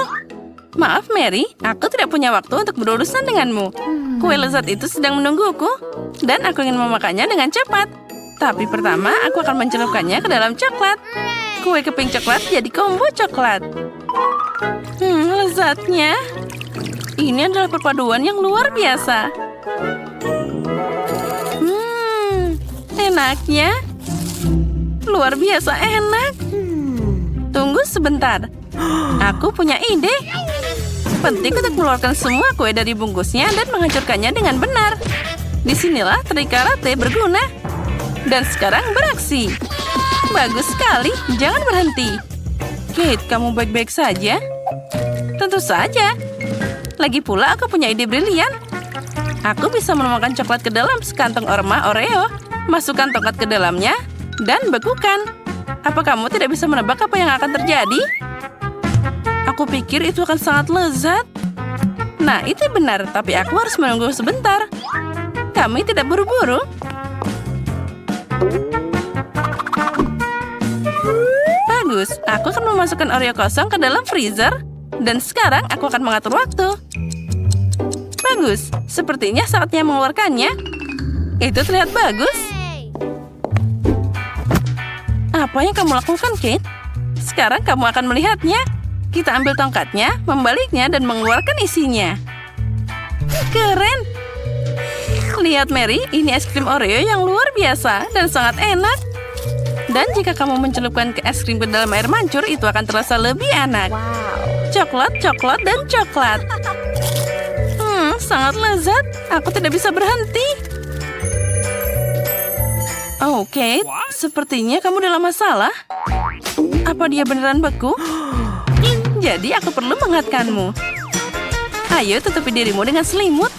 Maaf Mary, aku tidak punya waktu untuk berurusan denganmu. Kue lezat itu sedang menungguku. Dan aku ingin memakannya dengan cepat. Tapi pertama, aku akan mencelupkannya ke dalam coklat. Kue keping coklat jadi combo coklat. Lezatnya. Ini adalah perpaduan yang luar biasa. Enaknya. Luar biasa enak. Tunggu sebentar. Aku punya ide. Penting untuk mengeluarkan semua kue dari bungkusnya dan menghancurkannya dengan benar. Disinilah trik karate berguna. Dan sekarang beraksi. Bagus sekali, jangan berhenti. Kate, kamu baik-baik saja? Tentu saja. Lagi pula aku punya ide brilian. Aku bisa menuangkan coklat ke dalam sekantong orma Oreo, masukkan tongkat ke dalamnya, dan bekukan. Apa kamu tidak bisa menebak apa yang akan terjadi? Aku pikir itu akan sangat lezat. Nah, itu benar, tapi aku harus menunggu sebentar. Kami tidak buru-buru. Bagus, aku akan memasukkan Oreo kosong ke dalam freezer. Dan sekarang aku akan mengatur waktu. Bagus, sepertinya saatnya mengeluarkannya. Itu terlihat bagus. Apa yang kamu lakukan, Kate? Sekarang kamu akan melihatnya. Kita ambil tongkatnya, membaliknya, dan mengeluarkan isinya. Keren! Lihat Mary, ini es krim Oreo yang luar biasa dan sangat enak. Dan jika kamu mencelupkan ke es krim ke dalam air mancur, itu akan terasa lebih enak. Coklat, coklat, dan coklat. Sangat lezat. Aku tidak bisa berhenti. Oh, Kate, sepertinya kamu dalam masalah. Apa dia beneran beku? Jadi aku perlu menghangatkanmu. Ayo tutupi dirimu dengan selimut.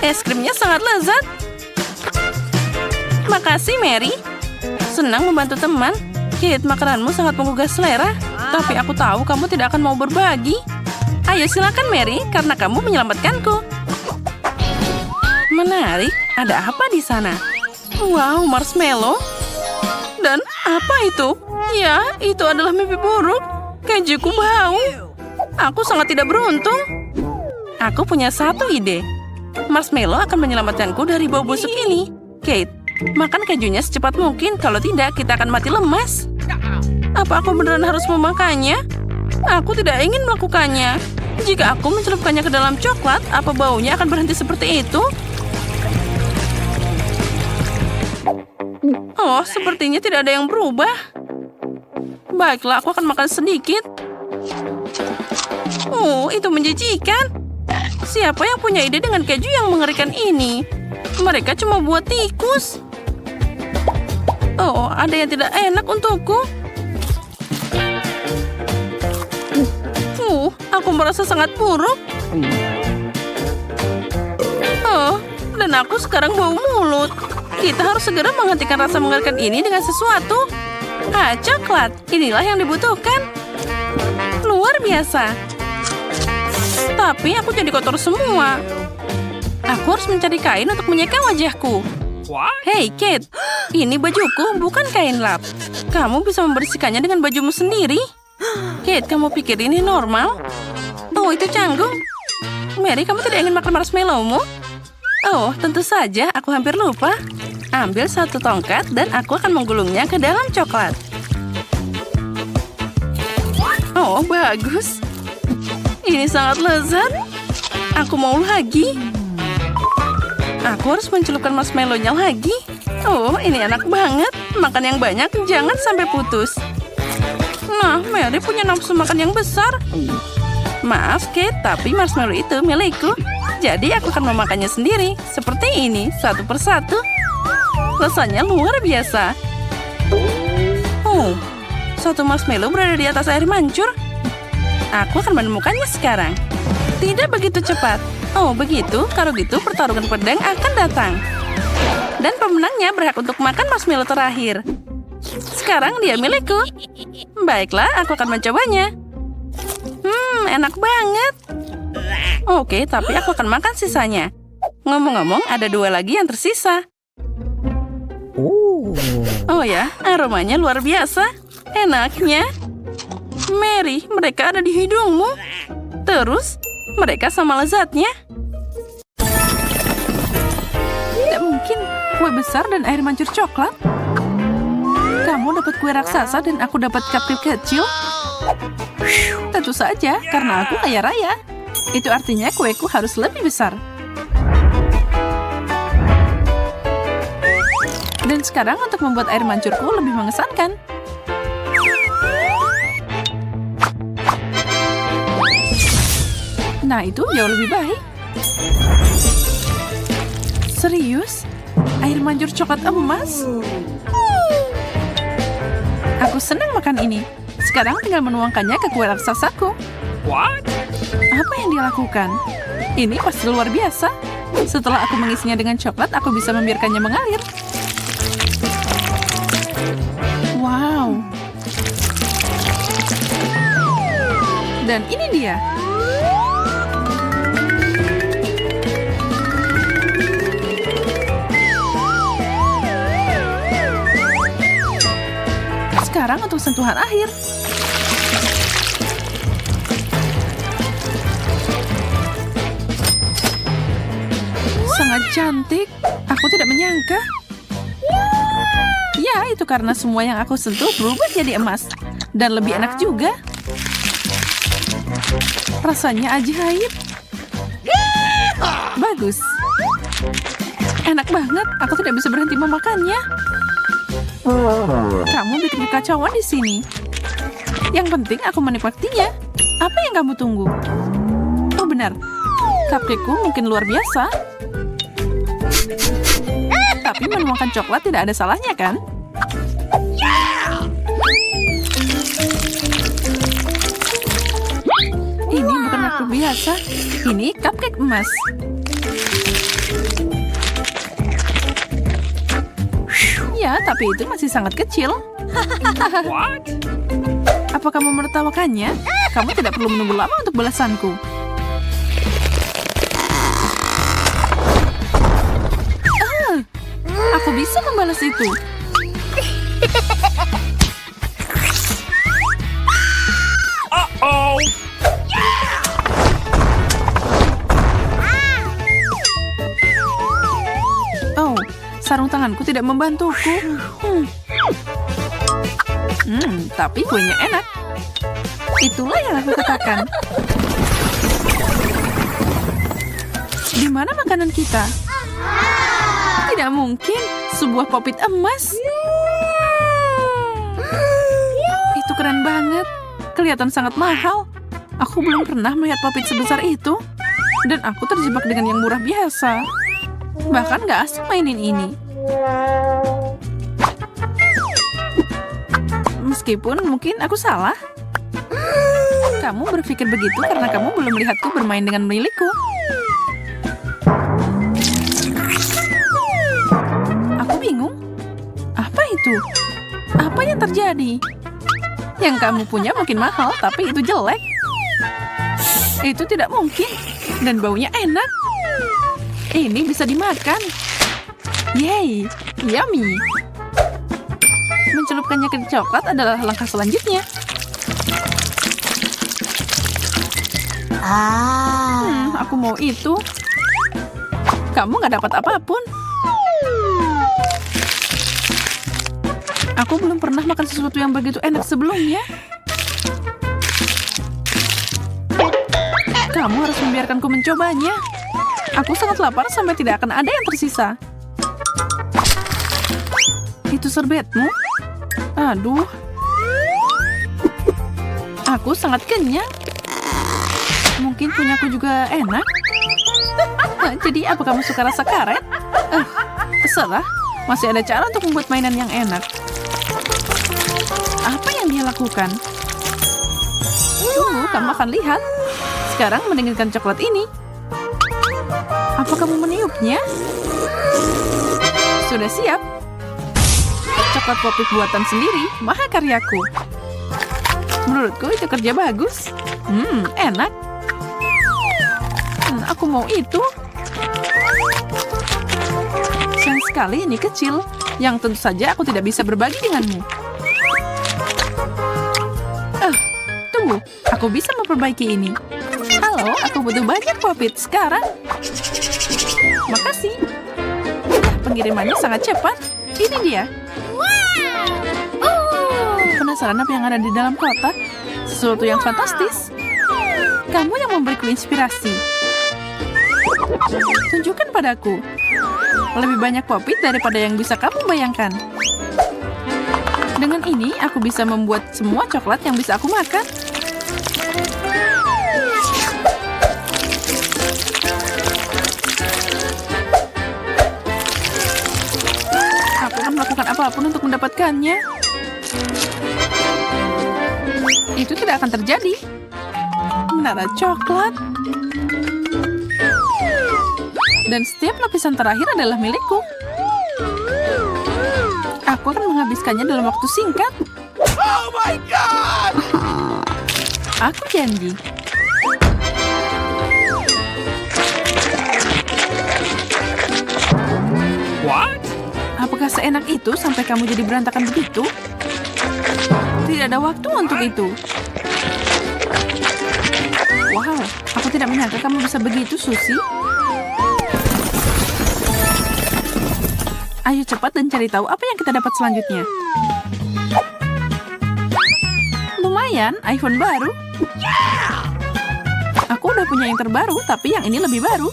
Es krimnya sangat lezat. Makasih, Mary. Senang membantu teman. Kate, makananmu sangat menggugah selera. Tapi aku tahu kamu tidak akan mau berbagi. Ayo silakan Mary, karena kamu menyelamatkanku. Menarik, ada apa di sana? Wow, marshmallow. Dan apa itu? Ya, itu adalah mimpi buruk. Kejuku bau. Aku sangat tidak beruntung. Aku punya satu ide. Marshmallow akan menyelamatkanku dari bau busuk ini. Kate, makan kejunya secepat mungkin. Kalau tidak, kita akan mati lemas. Apa aku beneran harus memakannya? Aku tidak ingin melakukannya. Jika aku mencelupkannya ke dalam coklat, apa baunya akan berhenti seperti itu? Oh, sepertinya tidak ada yang berubah. Baiklah, aku akan makan sedikit. Oh, itu menjijikan. Siapa yang punya ide dengan keju yang mengerikan ini? Mereka cuma buat tikus. Oh, ada yang tidak enak untukku. Aku merasa sangat buruk. Oh, dan aku sekarang bau mulut. Kita harus segera menghentikan rasa mengerikan ini dengan sesuatu. Coklat. Inilah yang dibutuhkan. Luar biasa. Tapi aku jadi kotor semua. Aku harus mencari kain untuk menyeka wajahku. Hei, Kate. Ini bajuku, bukan kain lap. Kamu bisa membersihkannya dengan bajumu sendiri. Kate, kamu pikir ini normal? Oh, itu canggung. Mary, kamu tidak ingin makan marshmallow-mu? Oh, tentu saja. Aku hampir lupa. Ambil satu tongkat dan aku akan menggulungnya ke dalam coklat. Oh, bagus. Ini sangat lezat. Aku mau lagi. Aku harus mencelupkan marshmallow-nya lagi. Oh, ini enak banget. Makan yang banyak, jangan sampai putus. Nah, Mary punya nafsu makan yang besar. Maaf, Kate, tapi marshmallow itu milikku. Jadi aku akan memakannya sendiri. Seperti ini, satu persatu. Rasanya luar biasa. Oh, satu marshmallow berada di atas air mancur. Aku akan menemukannya sekarang. Tidak begitu cepat. Oh, begitu? Kalau gitu, pertarungan pedang akan datang. Dan pemenangnya berhak untuk makan marshmallow terakhir. Sekarang dia milikku. Baiklah, aku akan mencobanya. Enak banget. Oke, tapi aku akan makan sisanya. Ngomong-ngomong, ada 2 lagi yang tersisa. Oh ya, aromanya luar biasa. Enaknya. Mary, mereka ada di hidungmu. Terus, mereka sama lezatnya. Tidak mungkin. Kue besar dan air mancur coklat. Kamu dapat kue raksasa dan aku dapat cupcake kecil. Tentu saja, karena aku kaya raya. Itu artinya kueku harus lebih besar. Dan sekarang untuk membuat air mancurku lebih mengesankan. Nah, itu jauh lebih baik. Serius? Air mancur coklat emas? Aku senang makan ini. Sekarang tinggal menuangkannya ke kue raksasaku.
What?
Apa yang dia lakukan? Ini pasti luar biasa. Setelah aku mengisinya dengan coklat, aku bisa membiarkannya mengalir. Wow. Dan ini dia. Sekarang untuk sentuhan akhir. Sangat cantik. Aku tidak menyangka. Ya, itu karena semua yang aku sentuh berubah jadi emas. Dan lebih enak juga. Rasanya ajaib. Bagus. Enak banget. Aku tidak bisa berhenti memakannya. Kamu bikin kekacauan di sini. Yang penting aku menikmatinya. Apa yang kamu tunggu? Oh benar, cupcake-ku mungkin luar biasa. Tapi menuangkan coklat tidak ada salahnya kan? Ini bukan cupcake biasa. Ini cupcake emas. Ya, tapi itu masih sangat kecil.
What?
Apa kamu menertawakannya? Kamu tidak perlu menunggu lama untuk balasanku. Aku bisa membalas itu.
Uh-oh.
Oh, sarung tanganku tidak membantuku. Tapi kuenya enak. Itulah yang aku katakan. Di mana makanan kita? Tidak mungkin. Sebuah popit emas. Itu keren banget. Kelihatan sangat mahal. Aku belum pernah melihat popit sebesar itu. Dan aku terjebak dengan yang murah biasa. Bahkan gak asik mainin ini. Meskipun mungkin aku salah. Kamu berpikir begitu karena kamu belum melihatku bermain dengan milikku. Aku bingung. Apa itu? Apa yang terjadi? Yang kamu punya mungkin mahal, tapi itu jelek. Itu tidak mungkin. Dan baunya enak. Ini bisa dimakan. Yeay, yummy. Mencelupkannya ke coklat adalah langkah selanjutnya. Aku mau itu. Kamu gak dapat apapun. Aku belum pernah makan sesuatu yang begitu enak sebelumnya. Kamu harus membiarkanku mencobanya. Aku sangat lapar sampai tidak akan ada yang tersisa. Itu serbetmu? Aduh. Aku sangat kenyang. Mungkin punyaku juga enak. Jadi apa kamu suka rasa karet? Terserah. Masih ada cara untuk membuat mainan yang enak. Apa yang dia lakukan? Tunggu, kamu akan lihat. Sekarang mendinginkan coklat ini. Apa kamu meniupnya? Sudah siap. Coklat popik buatan sendiri, mahakaryaku. Menurutku itu kerja bagus. Enak. Aku mau itu. Sayang sekali ini kecil. Yang tentu saja aku tidak bisa berbagi denganmu. Tunggu, aku bisa memperbaiki ini. Halo, aku butuh banyak popit sekarang. Makasih. Pengirimannya sangat cepat. Ini dia. Penasaran apa yang ada di dalam kotak? Sesuatu yang fantastis. Kamu yang memberiku inspirasi. Tunjukkan padaku. Lebih banyak popit daripada yang bisa kamu bayangkan. Dengan ini, aku bisa membuat semua coklat yang bisa aku makan. Aku akan melakukan apapun untuk mendapatkannya. Itu tidak akan terjadi. Menara coklat. Dan setiap lapisan terakhir adalah milikku. Aku akan menghabiskannya dalam waktu singkat.
Oh my God!
Aku janji.
What?
Apakah seenak itu sampai kamu jadi berantakan begitu? Tidak ada waktu untuk itu. Wow, aku tidak menyangka kamu bisa begitu, Susie. Ayo cepat dan cari tahu apa yang kita dapat selanjutnya. Lumayan, iPhone baru. Aku udah punya yang terbaru, tapi yang ini lebih baru.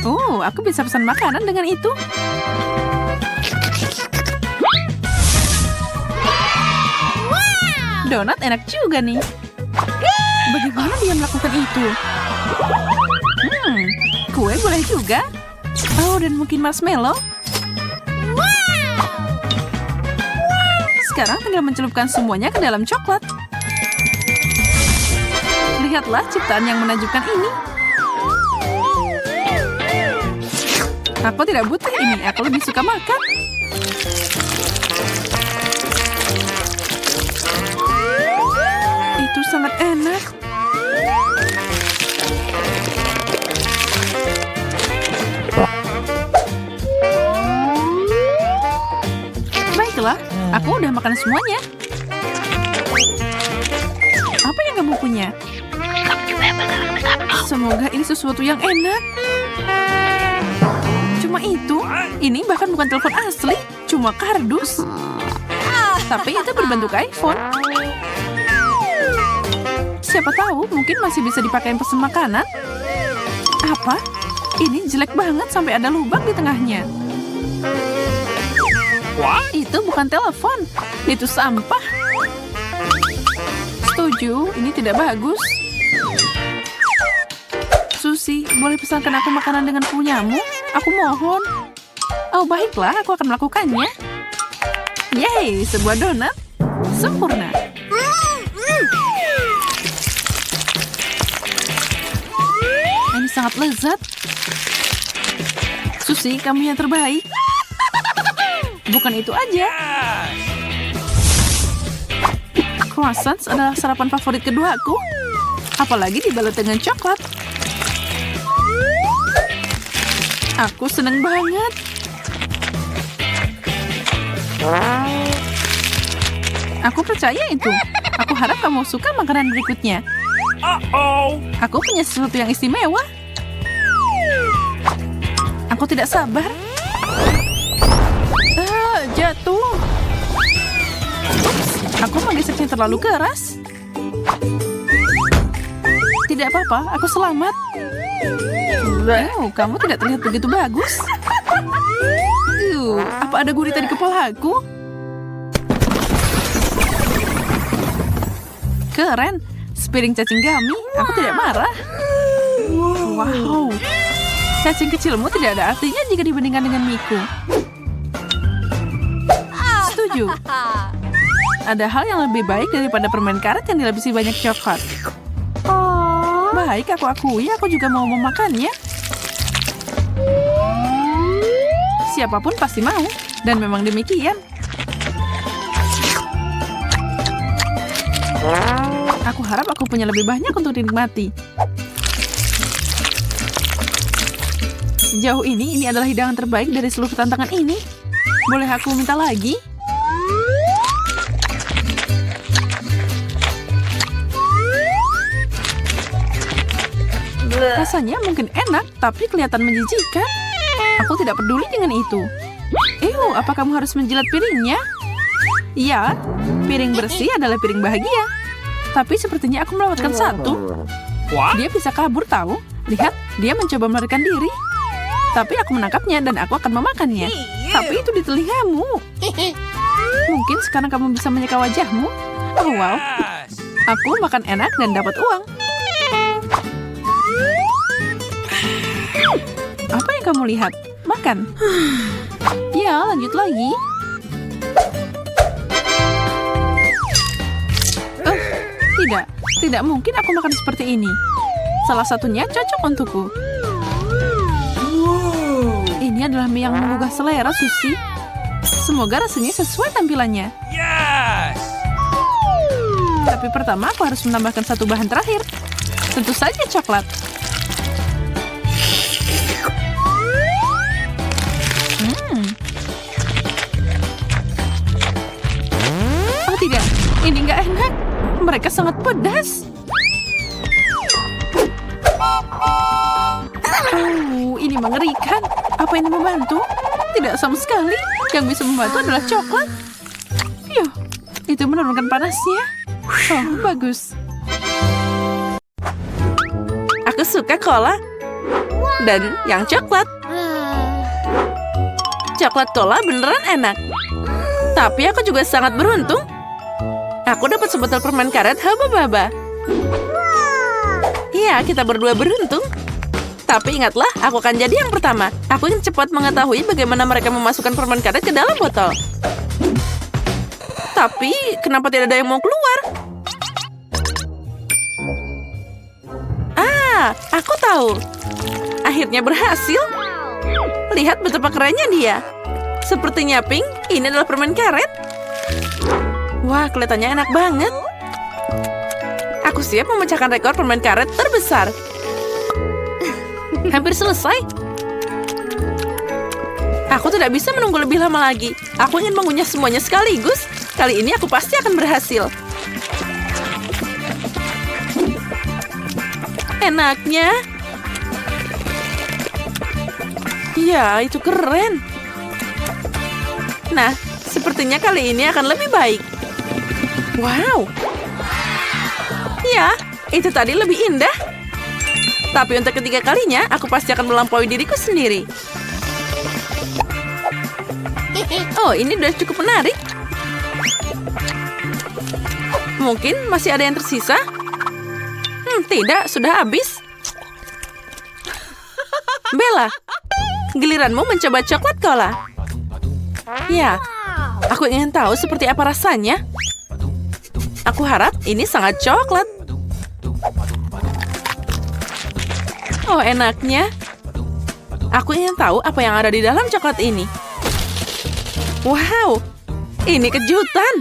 Oh, aku bisa pesan makanan dengan itu. Donat enak juga nih. Bagaimana dia melakukan itu? Kue boleh juga. Oh, dan mungkin marshmallow. Sekarang tinggal mencelupkan semuanya ke dalam coklat. Lihatlah ciptaan yang menakjubkan ini. Aku tidak butuh ini. Aku lebih suka makan. Itu sangat enak. Baiklah, aku udah makan semuanya. Apa yang kamu punya? Semoga ini sesuatu yang enak. Cuma itu? Ini bahkan bukan telepon asli, cuma kardus. Tapi itu berbentuk iPhone. Siapa tahu, mungkin masih bisa dipakai pesen makanan. Apa? Ini jelek banget sampai ada lubang di tengahnya.
What?
Itu bukan telepon, itu sampah. Setuju, ini tidak bagus. Susie, boleh pesankan aku makanan dengan punyamu? Aku mohon. Oh, baiklah, aku akan melakukannya. Yeay, sebuah donat. Sempurna. Ini sangat lezat. Susie, kamu yang terbaik. Bukan itu aja. Croissants adalah sarapan favorit keduaku. Apalagi dibalut dengan coklat. Aku seneng banget. Aku percaya itu. Aku harap kamu suka makanan berikutnya.
Uh-oh.
Aku punya sesuatu yang istimewa. Aku tidak sabar. Jatuh. Ups, aku menggeseknya terlalu keras. Tidak Tidak apa-apa, aku selamat. Wow, kamu tidak terlihat begitu bagus. Apa ada gurita di kepala aku? Keren, sepiring cacing gummy. Aku tidak marah. Wow, cacing kecilmu tidak ada artinya jika dibandingkan dengan Miku. Setuju. Ada hal yang lebih baik daripada permen karet yang dilapisi banyak coklat. Baik, aku akui, aku juga mau memakannya. Siapapun pasti mau, dan memang demikian. Aku harap aku punya lebih banyak untuk dinikmati. Sejauh ini adalah hidangan terbaik dari seluruh tantangan ini. Boleh aku minta lagi? Rasanya mungkin enak, tapi kelihatan menjijikan. Aku tidak peduli dengan itu. Apa kamu harus menjilat piringnya? Ya, piring bersih adalah piring bahagia. Tapi sepertinya aku melewatkan satu.
What?
Dia bisa kabur tahu. Lihat, dia mencoba melarikan diri. Tapi aku menangkapnya dan aku akan memakannya. Tapi itu di telingamu. Mungkin sekarang kamu bisa menyeka wajahmu. Oh wow,
Yes.
aku makan enak dan dapat uang. Apa yang kamu lihat? Makan. Ya, lanjut lagi. Tidak mungkin aku makan seperti ini. Salah satunya cocok untukku. Ini adalah mie yang menggugah selera, Sushi. Semoga rasanya sesuai tampilannya.
Yes.
Tapi pertama aku harus menambahkan satu bahan terakhir. Tentu saja coklat. Oh tidak, ini nggak enak. Mereka sangat pedas. Oh, ini mengerikan. Apa ini membantu? Tidak sama sekali. Yang bisa membantu adalah coklat. Yuh, itu menurunkan panasnya. Oh, bagus. Aku suka cola. Dan yang coklat. Coklat cola beneran enak. Tapi aku juga sangat beruntung. Aku dapat sebotol permen karet haba-baba. Iya, kita berdua beruntung. Tapi ingatlah, aku akan jadi yang pertama. Aku ingin cepat mengetahui bagaimana mereka memasukkan permen karet ke dalam botol. Tapi, kenapa tidak ada yang mau keluar? Aku tahu. Akhirnya berhasil. Lihat betapa kerennya dia. Sepertinya Pink, ini adalah permen karet. Wah, kelihatannya enak banget. Aku siap memecahkan rekor permen karet terbesar. Hampir selesai. Aku tidak bisa menunggu lebih lama lagi. Aku ingin mengunyah semuanya sekaligus. Kali ini aku pasti akan berhasil. Enaknya. Ya, itu keren. Nah, sepertinya kali ini akan lebih baik. Wow. Ya, itu tadi lebih indah. Tapi untuk ketiga kalinya, aku pasti akan melampaui diriku sendiri. Oh, ini udah cukup menarik. Mungkin masih ada yang tersisa? Tidak, sudah habis. Bella, giliranmu mencoba coklat cola. Ya, aku ingin tahu seperti apa rasanya. Aku harap ini sangat coklat. Oh, enaknya. Aku ingin tahu apa yang ada di dalam coklat ini. Wow, ini kejutan.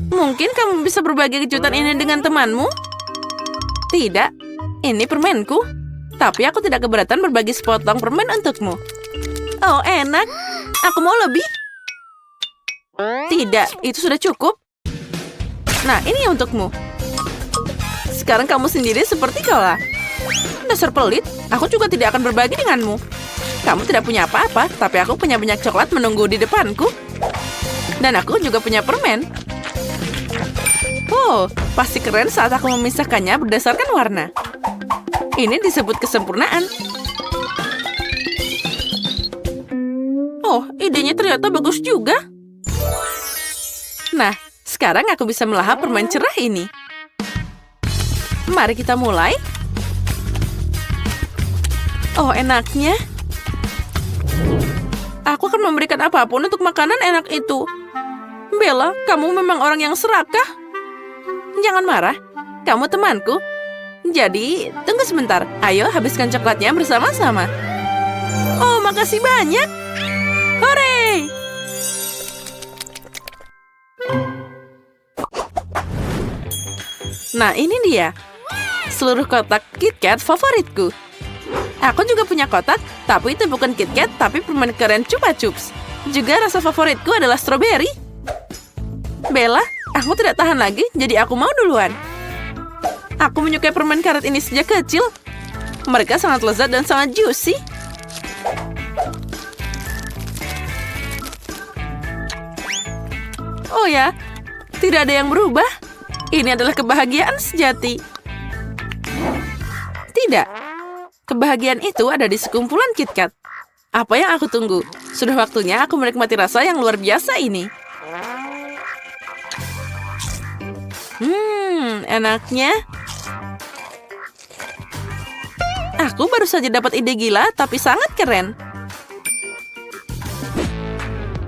Mungkin kamu bisa berbagi kejutan ini dengan temanmu? Tidak, ini permenku. Tapi aku tidak keberatan berbagi sepotong permen untukmu. Oh, enak. Aku mau lebih. Tidak, itu sudah cukup. Nah, ini untukmu. Sekarang kamu sendiri seperti cola. Dasar pelit, aku juga tidak akan berbagi denganmu. Kamu tidak punya apa-apa, tapi aku punya banyak coklat menunggu di depanku. Dan aku juga punya permen. Oh, pasti keren saat aku memisahkannya berdasarkan warna. Ini disebut kesempurnaan. Oh, idenya ternyata bagus juga. Nah, sekarang aku bisa melahap permen cerah ini. Mari kita mulai. Oh, enaknya. Aku akan memberikan apapun untuk makanan enak itu. Bella, kamu memang orang yang serakah. Jangan marah, kamu temanku. Jadi, tunggu sebentar. Ayo habiskan coklatnya bersama-sama. Oh, makasih banyak. Hore! Nah, ini dia. Seluruh kotak KitKat favoritku. Aku juga punya kotak, tapi itu bukan KitKat, tapi permen keren Chupa Chups. Juga rasa favoritku adalah stroberi. Bella, aku tidak tahan lagi, jadi aku mau duluan. Aku menyukai permen karet ini sejak kecil. Mereka sangat lezat dan sangat juicy. Oh ya, tidak ada yang berubah. Ini adalah kebahagiaan sejati. Tidak. Kebahagiaan itu ada di sekumpulan KitKat. Apa yang aku tunggu? Sudah waktunya aku menikmati rasa yang luar biasa ini. Enaknya. Aku baru saja dapat ide gila, tapi sangat keren.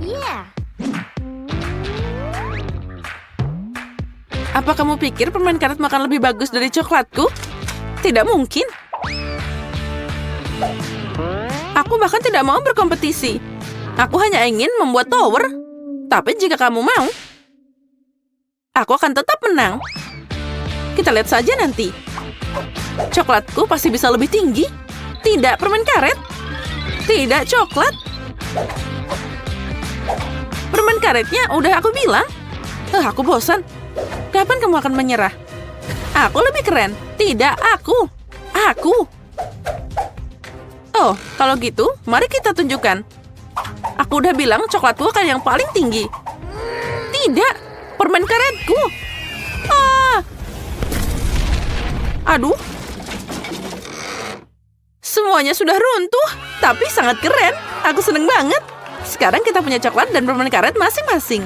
Yeah.
Apa kamu pikir permen karet makan lebih bagus dari coklatku? Tidak mungkin. Aku bahkan tidak mau berkompetisi. Aku hanya ingin membuat tower. Tapi jika kamu mau, aku akan tetap menang. Kita lihat saja nanti. Coklatku pasti bisa lebih tinggi. Tidak permen karet. Tidak coklat. Permen karetnya udah aku bilang. Aku bosan. Kapan kamu akan menyerah? Aku lebih keren. Tidak, aku. Aku. Oh, kalau gitu, mari kita tunjukkan. Aku udah bilang coklatku akan yang paling tinggi. Tidak, permen karetku. Aduh. Semuanya sudah runtuh, tapi sangat keren. Aku seneng banget. Sekarang kita punya coklat dan permen karet masing-masing.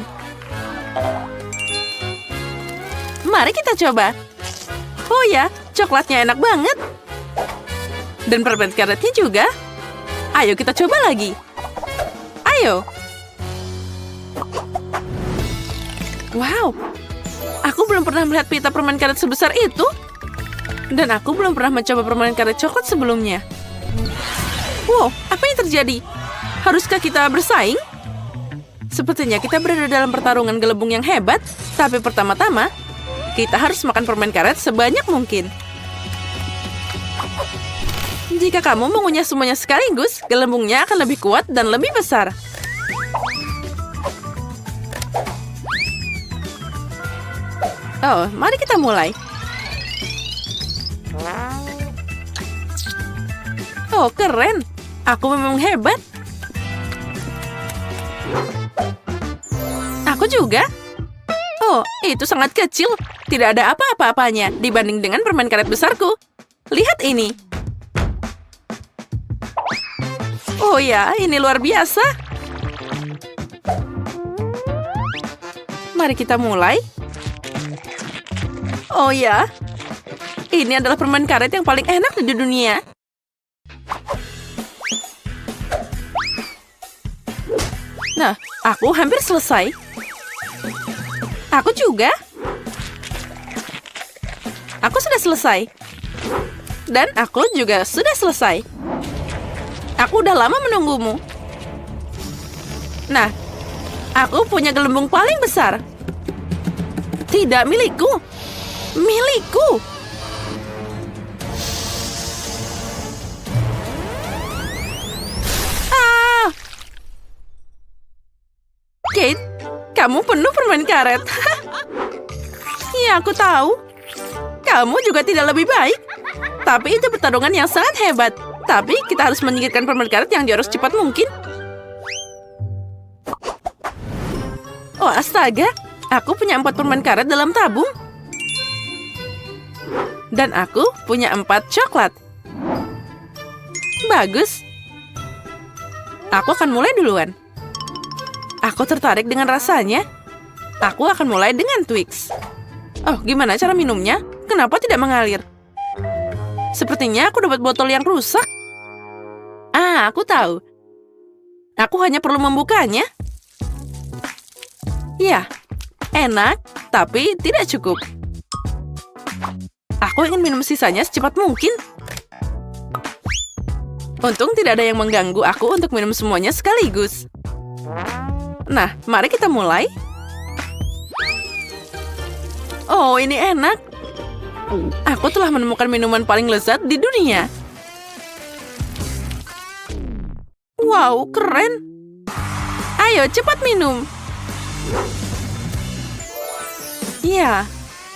Mari kita coba. Oh ya, coklatnya enak banget. Dan permen karetnya juga. Ayo kita coba lagi. Ayo. Wow. Aku belum pernah melihat pita permen karet sebesar itu. Dan aku belum pernah mencoba permen karet coklat sebelumnya. Wow, apa yang terjadi? Haruskah kita bersaing? Sepertinya kita berada dalam pertarungan gelembung yang hebat. Tapi pertama-tama, kita harus makan permen karet sebanyak mungkin. Jika kamu mengunyah semuanya sekaligus, gelembungnya akan lebih kuat dan lebih besar. Oh, mari kita mulai. Oh, keren. Aku memang hebat. Aku juga. Oh, itu sangat kecil. Tidak ada apa-apa-apanya dibanding dengan permen karet besarku. Lihat ini. Oh ya, ini luar biasa. Mari kita mulai. Oh ya, ini adalah permen karet yang paling enak di dunia. Nah, aku hampir selesai. Aku juga. Aku sudah selesai. Dan aku juga sudah selesai. Aku udah lama menunggumu. Nah, aku punya gelembung paling besar. Tidak milikku. Milikku. Kate, kamu penuh permen karet. Ya, aku tahu. Kamu juga tidak lebih baik. Tapi itu pertarungan yang sangat hebat. Tapi kita harus menyingkirkan permen karet yang jauh secepat mungkin. Oh, astaga. Aku punya 4 permen karet dalam tabung. Dan aku punya 4 coklat. Bagus. Aku akan mulai duluan. Aku tertarik dengan rasanya. Aku akan mulai dengan Twix. Oh, gimana cara minumnya? Kenapa tidak mengalir? Sepertinya aku dapat botol yang rusak. Ah, aku tahu. Aku hanya perlu membukanya. Ya, enak, tapi tidak cukup. Aku ingin minum sisanya secepat mungkin. Untung tidak ada yang mengganggu aku untuk minum semuanya sekaligus. Nah, mari kita mulai. Oh, ini enak. Aku telah menemukan minuman paling lezat di dunia. Wow, keren. Ayo, cepat minum. Ya,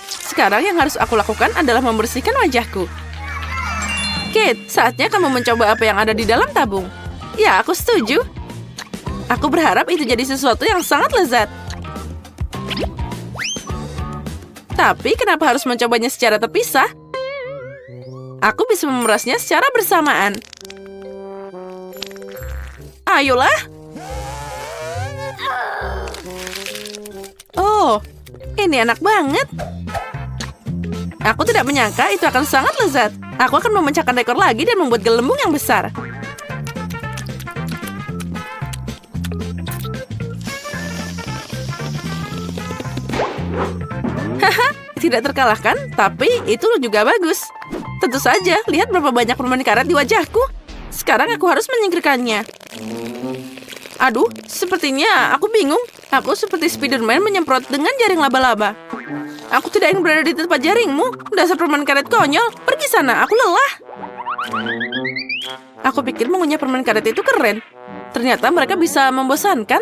sekarang yang harus aku lakukan adalah membersihkan wajahku. Kate, saatnya kamu mencoba apa yang ada di dalam tabung. Ya, aku setuju. Aku berharap itu jadi sesuatu yang sangat lezat. Tapi kenapa harus mencobanya secara terpisah? Aku bisa memerasnya secara bersamaan. Ayolah. Oh, ini enak banget. Aku tidak menyangka itu akan sangat lezat. Aku akan memecahkan ekor lagi dan membuat gelembung yang besar. Haha, tidak terkalahkan, tapi itu juga bagus. Tentu saja, lihat berapa banyak permen karet di wajahku. Sekarang aku harus menyingkirkannya. Aduh, sepertinya aku bingung. Aku seperti Spiderman menyemprot dengan jaring laba-laba. Aku tidak ingin berada di tempat jaringmu. Dasar permen karet konyol. Pergi sana, aku lelah. Aku pikir mengunyah permen karet itu keren. Ternyata mereka bisa membosankan.